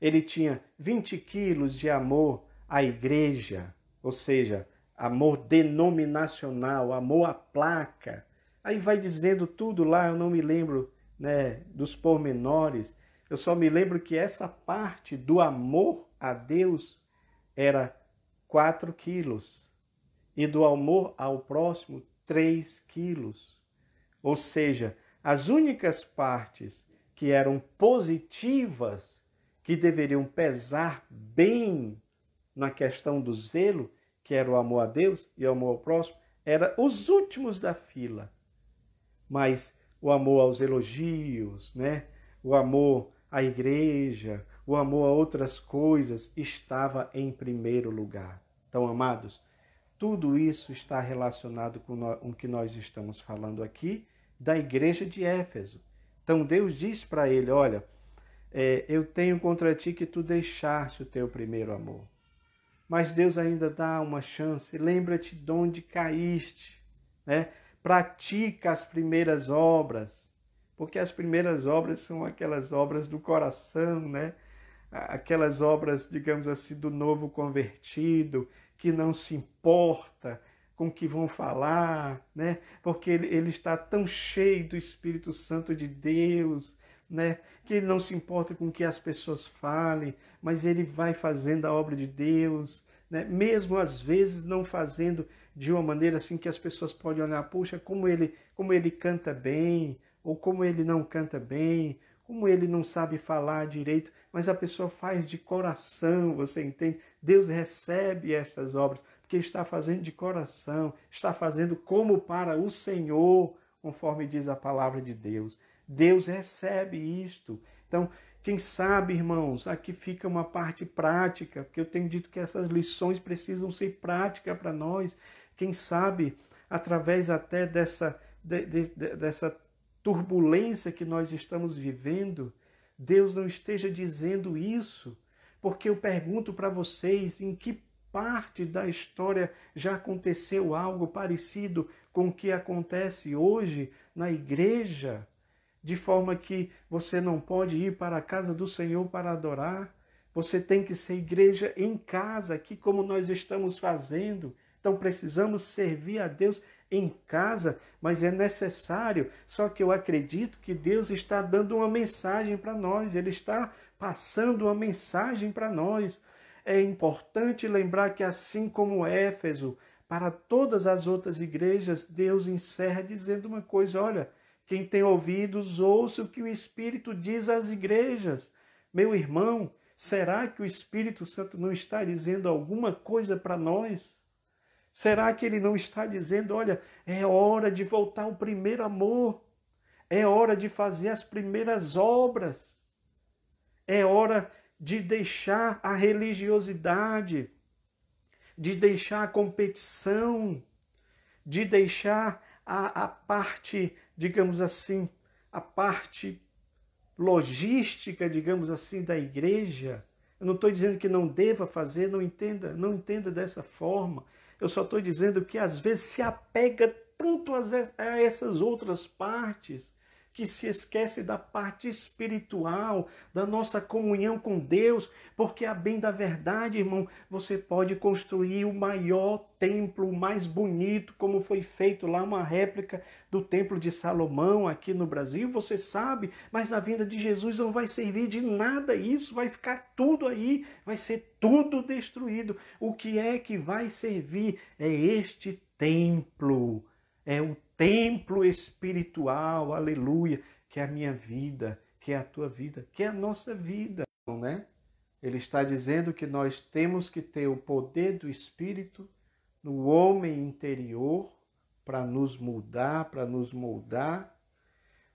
Ele tinha 20 quilos de amor à igreja, ou seja, amor denominacional, amor à placa. Aí vai dizendo tudo lá, eu não me lembro, né, dos pormenores. Eu só me lembro que essa parte do amor a Deus era 4 quilos e do amor ao próximo 3 quilos. Ou seja, as únicas partes que eram positivas, que deveriam pesar bem na questão do zelo, que era o amor a Deus e o amor ao próximo, eram os últimos da fila. Mas o amor aos elogios, né? O amor à igreja, o amor a outras coisas estava em primeiro lugar. Então, amados, tudo isso está relacionado com o que nós estamos falando aqui da igreja de Éfeso. Então, Deus diz para ele, olha, eu tenho contra ti que tu deixaste o teu primeiro amor. Mas Deus ainda dá uma chance. Lembra-te de onde caíste, né? Pratica as primeiras obras, porque as primeiras obras são aquelas obras do coração, né? Aquelas obras, digamos assim, do novo convertido, que não se importa com o que vão falar, né? Porque ele está tão cheio do Espírito Santo de Deus, né? Que ele não se importa com o que as pessoas falem, mas ele vai fazendo a obra de Deus, né? Mesmo às vezes não fazendo de uma maneira assim que as pessoas podem olhar, puxa, como ele canta bem, ou como ele não canta bem, como ele não sabe falar direito, mas a pessoa faz de coração, você entende? Deus recebe estas obras, porque está fazendo de coração, está fazendo como para o Senhor, conforme diz a palavra de Deus. Deus recebe isto. Então, quem sabe, irmãos, aqui fica uma parte prática, porque eu tenho dito que essas lições precisam ser práticas para nós. Quem sabe, através até dessa turbulência que nós estamos vivendo, Deus não esteja dizendo isso, porque eu pergunto para vocês, em que parte da história já aconteceu algo parecido com o que acontece hoje na igreja? De forma que você não pode ir para a casa do Senhor para adorar. Você tem que ser igreja em casa, aqui como nós estamos fazendo. Então precisamos servir a Deus em casa, mas é necessário. Só que eu acredito que Deus está dando uma mensagem para nós. Ele está passando uma mensagem para nós. É importante lembrar que assim como Éfeso, para todas as outras igrejas, Deus encerra dizendo uma coisa, olha, quem tem ouvidos, ouça o que o Espírito diz às igrejas. Meu irmão, será que o Espírito Santo não está dizendo alguma coisa para nós? Será que ele não está dizendo, olha, é hora de voltar ao primeiro amor, é hora de fazer as primeiras obras, é hora de deixar a religiosidade, de deixar a competição, de deixar a parte, digamos assim, a parte logística, digamos assim, da igreja. Eu não estou dizendo que não deva fazer, não entenda dessa forma. Eu só estou dizendo que às vezes se apega tanto a essas outras partes, que se esquece da parte espiritual, da nossa comunhão com Deus, porque a bem da verdade, irmão, você pode construir o maior templo, o mais bonito, como foi feito lá, uma réplica do Templo de Salomão aqui no Brasil, você sabe, mas na vinda de Jesus não vai servir de nada isso, vai ficar tudo aí, vai ser tudo destruído. O que é que vai servir? É este templo, é o templo espiritual, aleluia, que é a minha vida, que é a tua vida, que é a nossa vida, né? Ele está dizendo que nós temos que ter o poder do Espírito no homem interior para nos mudar, para nos moldar,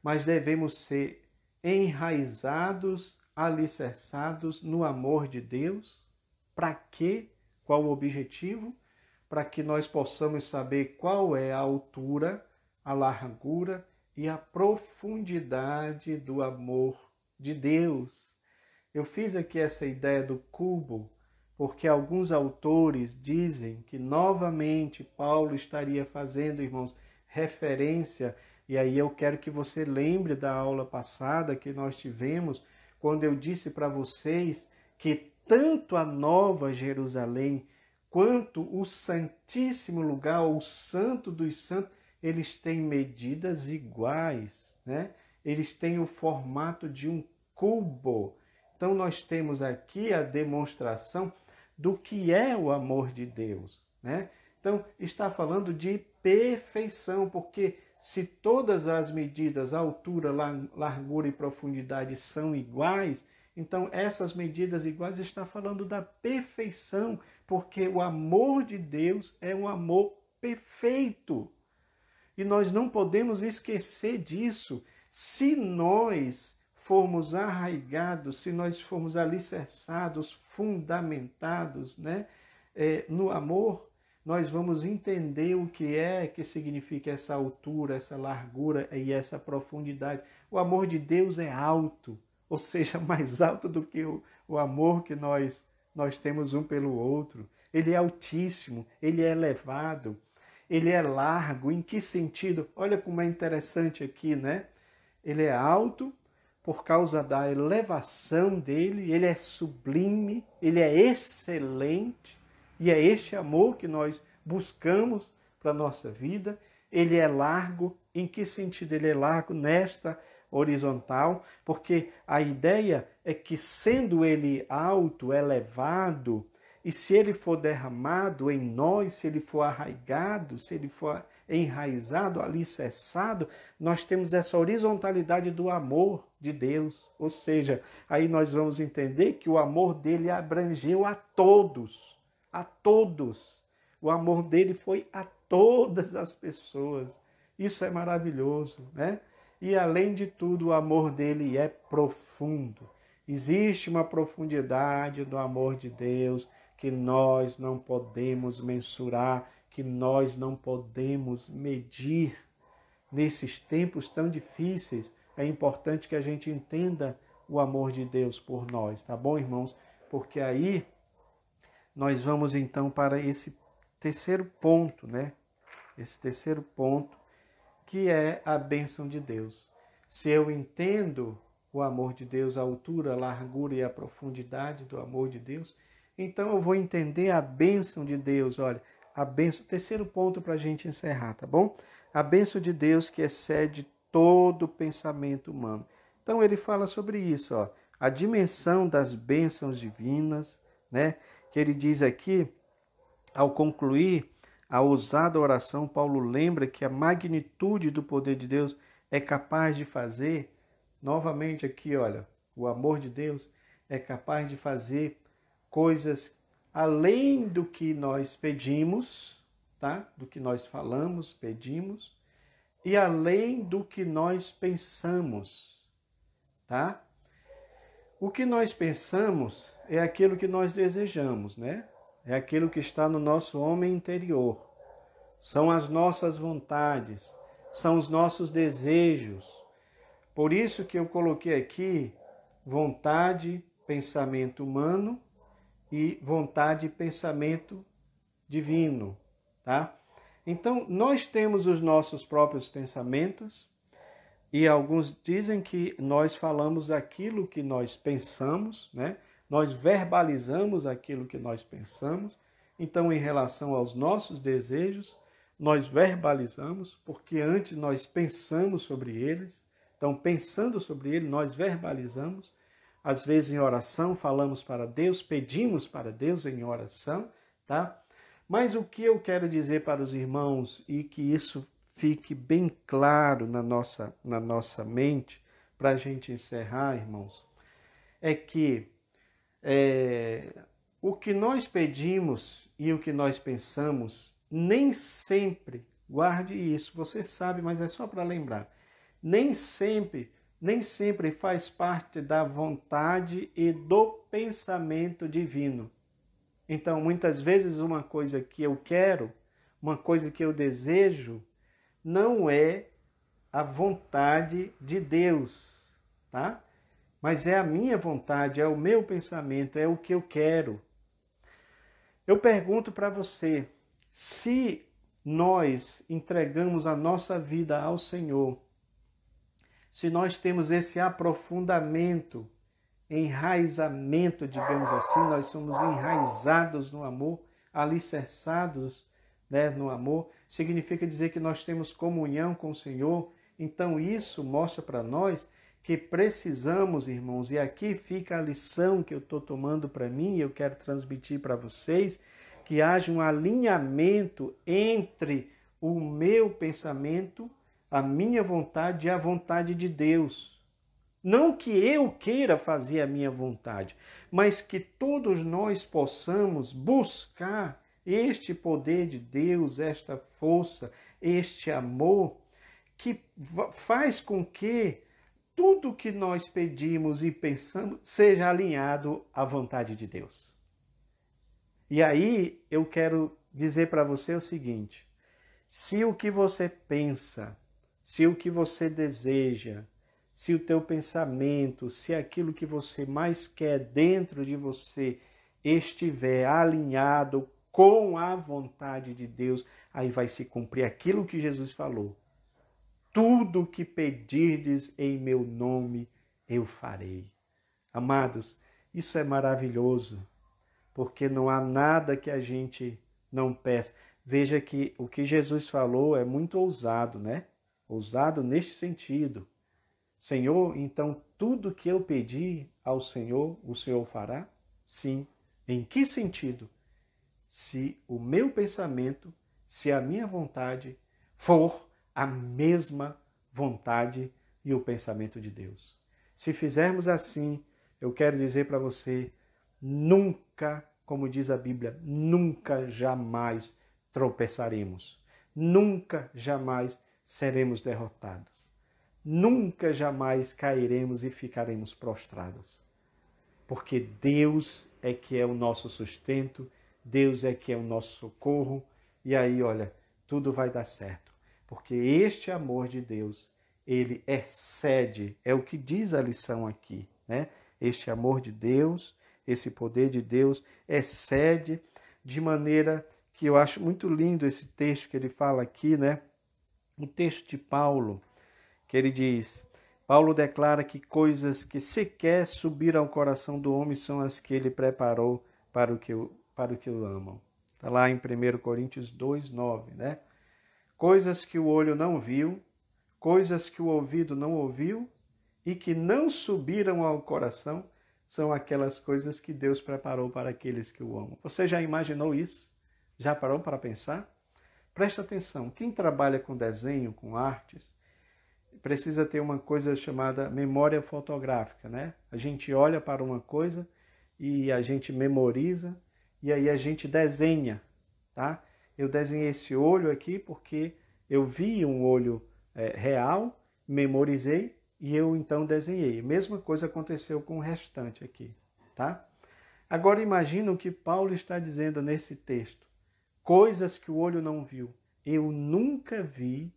mas devemos ser enraizados, alicerçados no amor de Deus. Para quê? Qual o objetivo? Para que nós possamos saber qual é a altura, a largura e a profundidade do amor de Deus. Eu fiz aqui essa ideia do cubo porque alguns autores dizem que novamente Paulo estaria fazendo, irmãos, referência, e aí eu quero que você lembre da aula passada que nós tivemos, quando eu disse para vocês que tanto a Nova Jerusalém quanto o Santíssimo Lugar, o Santo dos Santos, eles têm medidas iguais, né? Eles têm o formato de um cubo. Então nós temos aqui a demonstração do que é o amor de Deus, né? Então está falando de perfeição, porque se todas as medidas, altura, largura e profundidade são iguais, então essas medidas iguais está falando da perfeição, porque o amor de Deus é um amor perfeito. E nós não podemos esquecer disso. Se nós formos arraigados, se nós formos alicerçados, fundamentados, né, no amor, nós vamos entender o que significa essa altura, essa largura e essa profundidade. O amor de Deus é alto, ou seja, mais alto do que o amor que nós temos um pelo outro. Ele é altíssimo, ele é elevado, ele é largo. Em que sentido? Olha como é interessante aqui, né? Ele é alto por causa da elevação dele, ele é sublime, ele é excelente, e é este amor que nós buscamos para a nossa vida. Ele é largo. Em que sentido ele é largo? Nesta horizontal, porque a ideia é que, sendo ele alto, elevado, e se ele for derramado em nós, se ele for arraigado, se ele for enraizado, alicerçado, nós temos essa horizontalidade do amor de Deus. Ou seja, aí nós vamos entender que o amor dele abrangeu a todos. A todos. O amor dele foi a todas as pessoas. Isso é maravilhoso, né? E além de tudo, o amor dele é profundo. Existe uma profundidade do amor de Deus que nós não podemos mensurar, que nós não podemos medir. Nesses tempos tão difíceis, é importante que a gente entenda o amor de Deus por nós, tá bom, irmãos? Porque aí nós vamos então para esse terceiro ponto, né? Esse terceiro ponto, que é a bênção de Deus. Se eu entendo o amor de Deus, a altura, a largura e a profundidade do amor de Deus, então eu vou entender a bênção de Deus. Olha, a bênção, terceiro ponto para a gente encerrar, tá bom? A bênção de Deus que excede todo pensamento humano. Então ele fala sobre isso, ó, a dimensão das bênçãos divinas, né? Que ele diz aqui, ao concluir a ousada oração, Paulo lembra que a magnitude do poder de Deus é capaz de fazer, novamente aqui, olha, o amor de Deus é capaz de fazer coisas além do que nós pedimos, tá? Do que nós falamos, pedimos, e além do que nós pensamos, tá? O que nós pensamos é aquilo que nós desejamos, né? É aquilo que está no nosso homem interior. São as nossas vontades, são os nossos desejos. Por isso que eu coloquei aqui vontade, pensamento humano e vontade e pensamento divino. tá? Então, nós temos os nossos próprios pensamentos e alguns dizem que nós falamos aquilo que nós pensamos, né? Nós verbalizamos aquilo que nós pensamos. Então, em relação aos nossos desejos, nós verbalizamos, porque antes nós pensamos sobre eles. Então, pensando sobre ele, nós verbalizamos. Às vezes em oração, falamos para Deus, pedimos para Deus em oração, tá? Mas o que eu quero dizer para os irmãos, e que isso fique bem claro na nossa mente, para a gente encerrar, irmãos, é que o que nós pedimos e o que nós pensamos, nem sempre, guarde isso, você sabe, mas é só para lembrar, nem sempre faz parte da vontade e do pensamento divino. Então, muitas vezes uma coisa que eu quero, uma coisa que eu desejo, não é a vontade de Deus, tá? Mas é a minha vontade, é o meu pensamento, é o que eu quero. Eu pergunto para você, se nós entregamos a nossa vida ao Senhor, se nós temos esse aprofundamento, enraizamento, digamos assim, nós somos enraizados no amor, alicerçados, né, no amor, significa dizer que nós temos comunhão com o Senhor. Então isso mostra para nós que precisamos, irmãos, e aqui fica a lição que eu estou tomando para mim e eu quero transmitir para vocês, que haja um alinhamento entre o meu pensamento, a minha vontade e a vontade de Deus. Não que eu queira fazer a minha vontade, mas que todos nós possamos buscar este poder de Deus, esta força, este amor, que faz com que tudo que nós pedimos e pensamos seja alinhado à vontade de Deus. E aí eu quero dizer para você o seguinte: se o que você pensa, se o que você deseja, se o teu pensamento, se aquilo que você mais quer dentro de você estiver alinhado com a vontade de Deus, aí vai se cumprir aquilo que Jesus falou. Tudo o que pedirdes em meu nome, eu farei. Amados, isso é maravilhoso, porque não há nada que a gente não peça. Veja que o que Jesus falou é muito ousado, né? Ousado neste sentido. Senhor, então tudo que eu pedi ao Senhor, o Senhor fará? Sim. Em que sentido? Se o meu pensamento, se a minha vontade for a mesma vontade e o pensamento de Deus. Se fizermos assim, eu quero dizer para você, nunca, como diz a Bíblia, nunca jamais tropeçaremos. Nunca jamais seremos derrotados. Nunca jamais cairemos e ficaremos prostrados. Porque Deus é que é o nosso sustento, Deus é que é o nosso socorro, e aí, olha, tudo vai dar certo. Porque este amor de Deus, ele excede, é o que diz a lição aqui, né? Este amor de Deus, esse poder de Deus, excede de maneira que eu acho muito lindo esse texto que ele fala aqui, né? O texto de Paulo, que ele diz, Paulo declara que coisas que sequer subiram ao coração do homem são as que ele preparou para o que o amam. Está lá em 1 Coríntios 2:9, né? Coisas que o olho não viu, coisas que o ouvido não ouviu e que não subiram ao coração são aquelas coisas que Deus preparou para aqueles que o amam. Você já imaginou isso? Já parou para pensar? Presta atenção, quem trabalha com desenho, com artes, precisa ter uma coisa chamada memória fotográfica, né? A gente olha para uma coisa e a gente memoriza e aí a gente desenha, tá? Eu desenhei esse olho aqui porque eu vi um olho real, memorizei e eu então desenhei. A mesma coisa aconteceu com o restante aqui, tá? Agora imagina o que Paulo está dizendo nesse texto. Coisas que o olho não viu. Eu nunca vi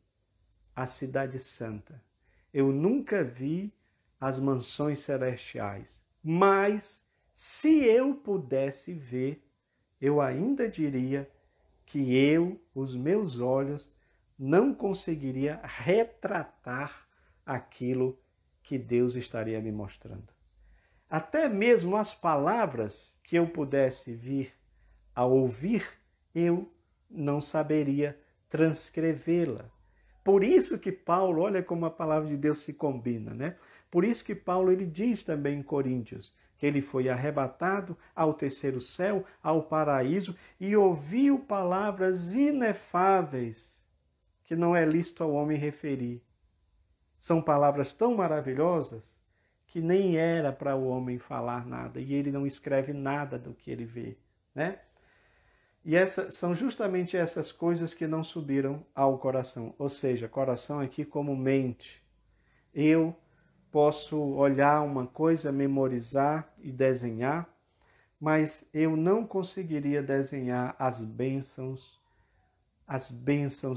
a cidade santa. Eu nunca vi as mansões celestiais. Mas se eu pudesse ver, eu ainda diria que os meus olhos, não conseguiria retratar aquilo que Deus estaria me mostrando. Até mesmo as palavras que eu pudesse vir a ouvir, eu não saberia transcrevê-la. Por isso que Paulo, olha como a palavra de Deus se combina, né? Por isso que Paulo ele diz também em Coríntios que ele foi arrebatado ao terceiro céu, ao paraíso, e ouviu palavras inefáveis que não é lícito ao homem referir. São palavras tão maravilhosas que nem era para o homem falar nada, e ele não escreve nada do que ele vê, né? E são justamente essas coisas que não subiram ao coração. Ou seja, coração aqui como mente. Eu posso olhar uma coisa, memorizar e desenhar, mas eu não conseguiria desenhar as bênçãos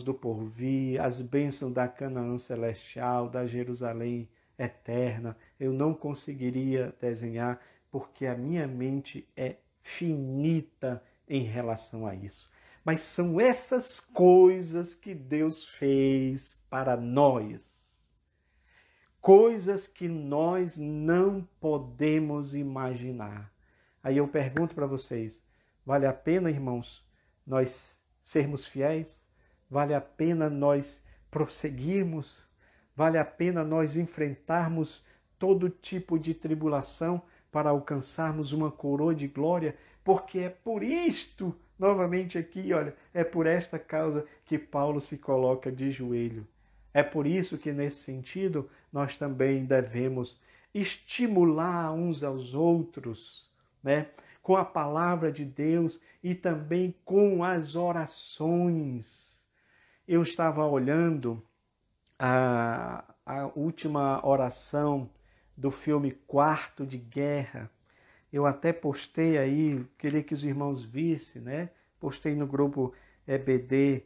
do porvir, as bênçãos da Canaã celestial, da Jerusalém eterna. Eu não conseguiria desenhar porque a minha mente é finita em relação a isso. Mas são essas coisas que Deus fez para nós. Coisas que nós não podemos imaginar. Aí eu pergunto para vocês, vale a pena, irmãos, nós sermos fiéis? Vale a pena nós prosseguirmos? Vale a pena nós enfrentarmos todo tipo de tribulação para alcançarmos uma coroa de glória? Porque é por isto, novamente aqui, olha, é por esta causa que Paulo se coloca de joelho. É por isso que, nesse sentido, nós também devemos estimular uns aos outros, né? Com a palavra de Deus e também com as orações. Eu estava olhando a última oração do filme Quarto de Guerra. Eu até postei aí, queria que os irmãos vissem, né? Postei no grupo EBD,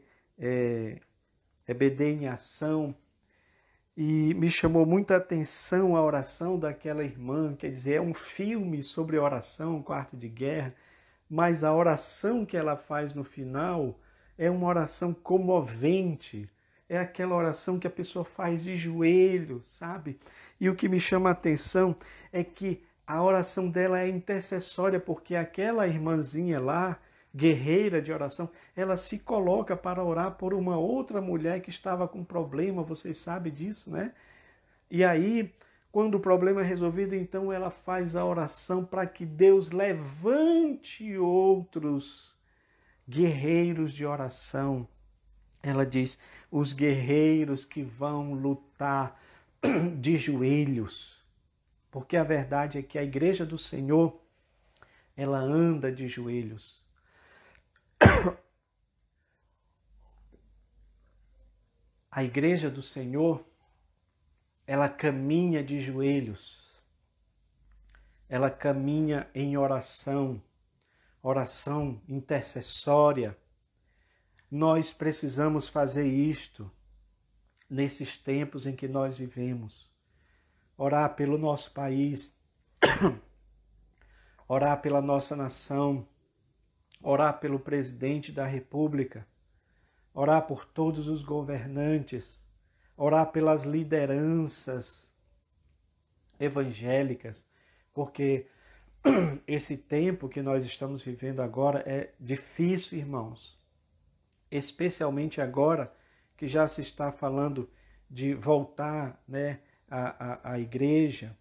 EBD em Ação, e me chamou muita atenção a oração daquela irmã. Quer dizer, é um filme sobre oração, Quarto de Guerra, mas a oração que ela faz no final é uma oração comovente. É aquela oração que a pessoa faz de joelho, sabe? E o que me chama a atenção é que a oração dela é intercessória, porque aquela irmãzinha lá, guerreira de oração, ela se coloca para orar por uma outra mulher que estava com problema, vocês sabem disso, né? E aí, quando o problema é resolvido, então ela faz a oração para que Deus levante outros guerreiros de oração. Ela diz, os guerreiros que vão lutar de joelhos. Porque a verdade é que a igreja do Senhor, ela anda de joelhos. A igreja do Senhor, ela caminha de joelhos. Ela caminha em oração, oração intercessória. Nós precisamos fazer isto nesses tempos em que nós vivemos. Orar pelo nosso país, orar pela nossa nação, orar pelo presidente da República, orar por todos os governantes, orar pelas lideranças evangélicas, porque esse tempo que nós estamos vivendo agora é difícil, irmãos. Especialmente agora que já se está falando de voltar, né, à igreja.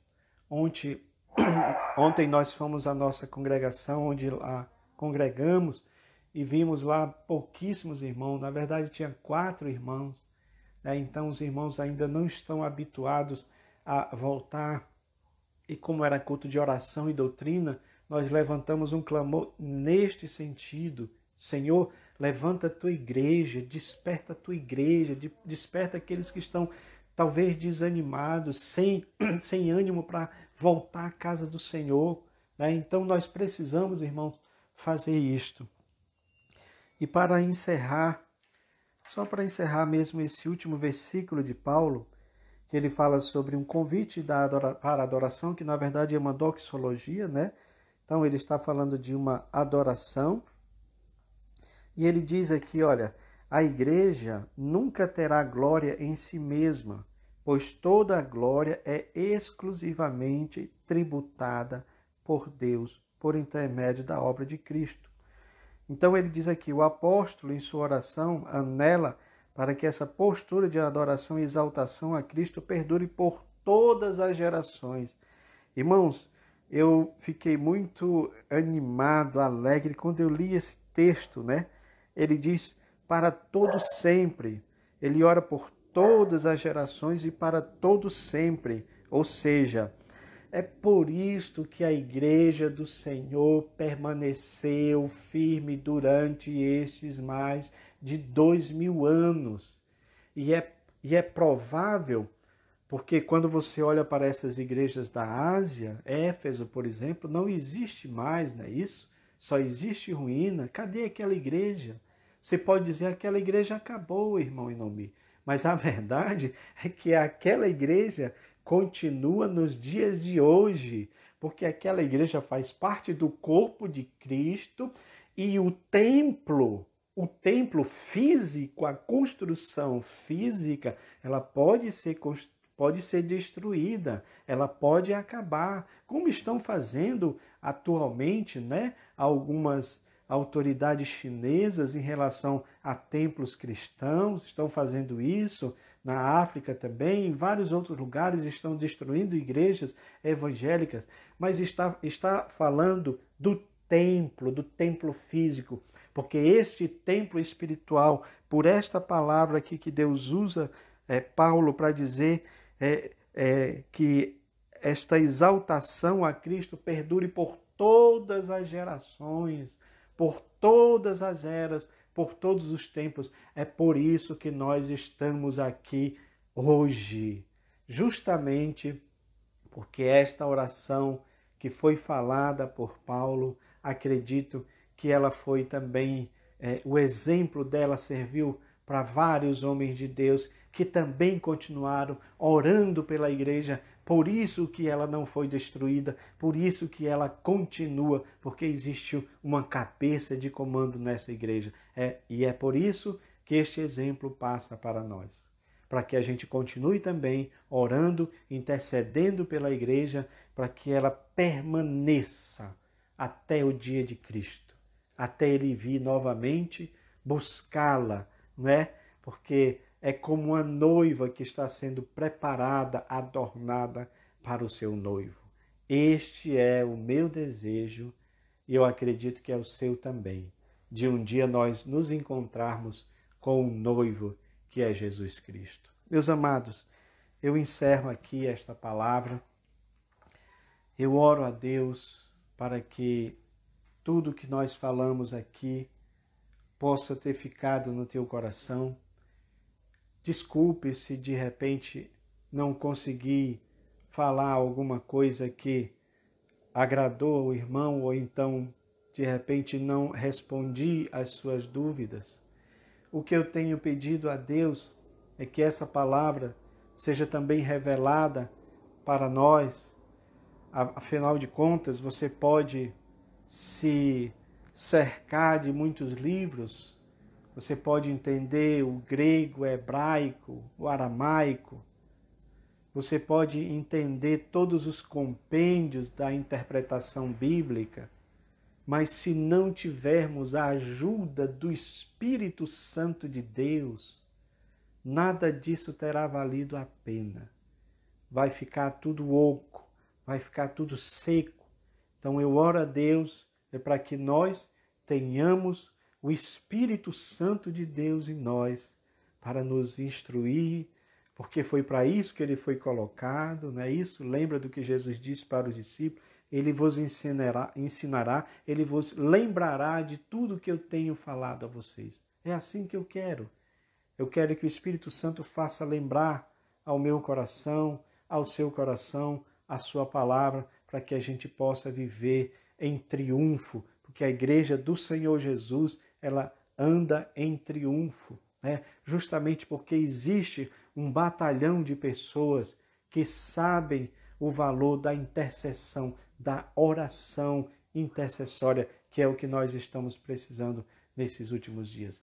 Ontem nós fomos à nossa congregação, onde lá congregamos, e vimos lá pouquíssimos irmãos. Na verdade, tinha 4 irmãos. Né? Então, os irmãos ainda não estão habituados a voltar. E como era culto de oração e doutrina, nós levantamos um clamor neste sentido. Senhor, levanta a tua igreja, desperta a tua igreja, desperta aqueles que estão talvez desanimados, sem ânimo para voltar à casa do Senhor. Né? Então nós precisamos, irmãos, fazer isto. E para encerrar, só para encerrar mesmo esse último versículo de Paulo, que ele fala sobre um convite para a adoração, que na verdade é uma doxologia, né? Então ele está falando de uma adoração. E ele diz aqui, olha, a igreja nunca terá glória em si mesma, pois toda a glória é exclusivamente tributada por Deus, por intermédio da obra de Cristo. Então ele diz aqui, o apóstolo em sua oração anela para que essa postura de adoração e exaltação a Cristo perdure por todas as gerações. Irmãos, eu fiquei muito animado, alegre quando eu li esse texto, né? Ele diz para todo sempre. Ele ora por todas as gerações e para todo sempre. Ou seja, é por isto que a igreja do Senhor permaneceu firme durante estes mais de 2000 anos. E é provável, porque quando você olha para essas igrejas da Ásia, Éfeso, por exemplo, não existe mais, não é isso? Só existe ruína. Cadê aquela igreja? Você pode dizer que aquela igreja acabou, irmão Inomi. Mas a verdade é que aquela igreja continua nos dias de hoje, porque aquela igreja faz parte do corpo de Cristo e o templo físico, a construção física, ela pode ser destruída, ela pode acabar, como estão fazendo atualmente, né, algumas autoridades chinesas em relação a templos cristãos, estão fazendo isso na África também, em vários outros lugares estão destruindo igrejas evangélicas, mas está falando do templo físico, porque este templo espiritual, por esta palavra aqui que Deus usa, Paulo, para dizer que esta exaltação a Cristo perdure por todas as gerações, por todas as eras, por todos os tempos. É por isso que nós estamos aqui hoje, justamente porque esta oração que foi falada por Paulo, acredito que ela foi também, o exemplo dela serviu para vários homens de Deus que também continuaram orando pela igreja, por isso que ela não foi destruída, por isso que ela continua, porque existe uma cabeça de comando nessa igreja. E é por isso que este exemplo passa para nós, para que a gente continue também orando, intercedendo pela igreja, para que ela permaneça até o dia de Cristo, até ele vir novamente buscá-la, né? Porque é como uma noiva que está sendo preparada, adornada para o seu noivo. Este é o meu desejo e eu acredito que é o seu também, de um dia nós nos encontrarmos com o noivo que é Jesus Cristo. Meus amados, eu encerro aqui esta palavra. Eu oro a Deus para que tudo que nós falamos aqui possa ter ficado no teu coração. Desculpe se de repente não consegui falar alguma coisa que agradou o irmão ou então de repente não respondi às suas dúvidas. O que eu tenho pedido a Deus é que essa palavra seja também revelada para nós. Afinal de contas, você pode se cercar de muitos livros, você pode entender o grego, o hebraico, o aramaico, você pode entender todos os compêndios da interpretação bíblica, mas se não tivermos a ajuda do Espírito Santo de Deus, nada disso terá valido a pena. Vai ficar tudo oco, vai ficar tudo seco. Então eu oro a Deus para que nós tenhamos o Espírito Santo de Deus em nós, para nos instruir, porque foi para isso que ele foi colocado, não é isso? Lembra do que Jesus disse para os discípulos? Ele vos ensinará, ele vos lembrará de tudo que eu tenho falado a vocês. É assim que eu quero. Eu quero que o Espírito Santo faça lembrar ao meu coração, ao seu coração, a sua palavra, para que a gente possa viver em triunfo, porque a igreja do Senhor Jesus, ela anda em triunfo, né? Justamente porque existe um batalhão de pessoas que sabem o valor da intercessão, da oração intercessória, que é o que nós estamos precisando nesses últimos dias.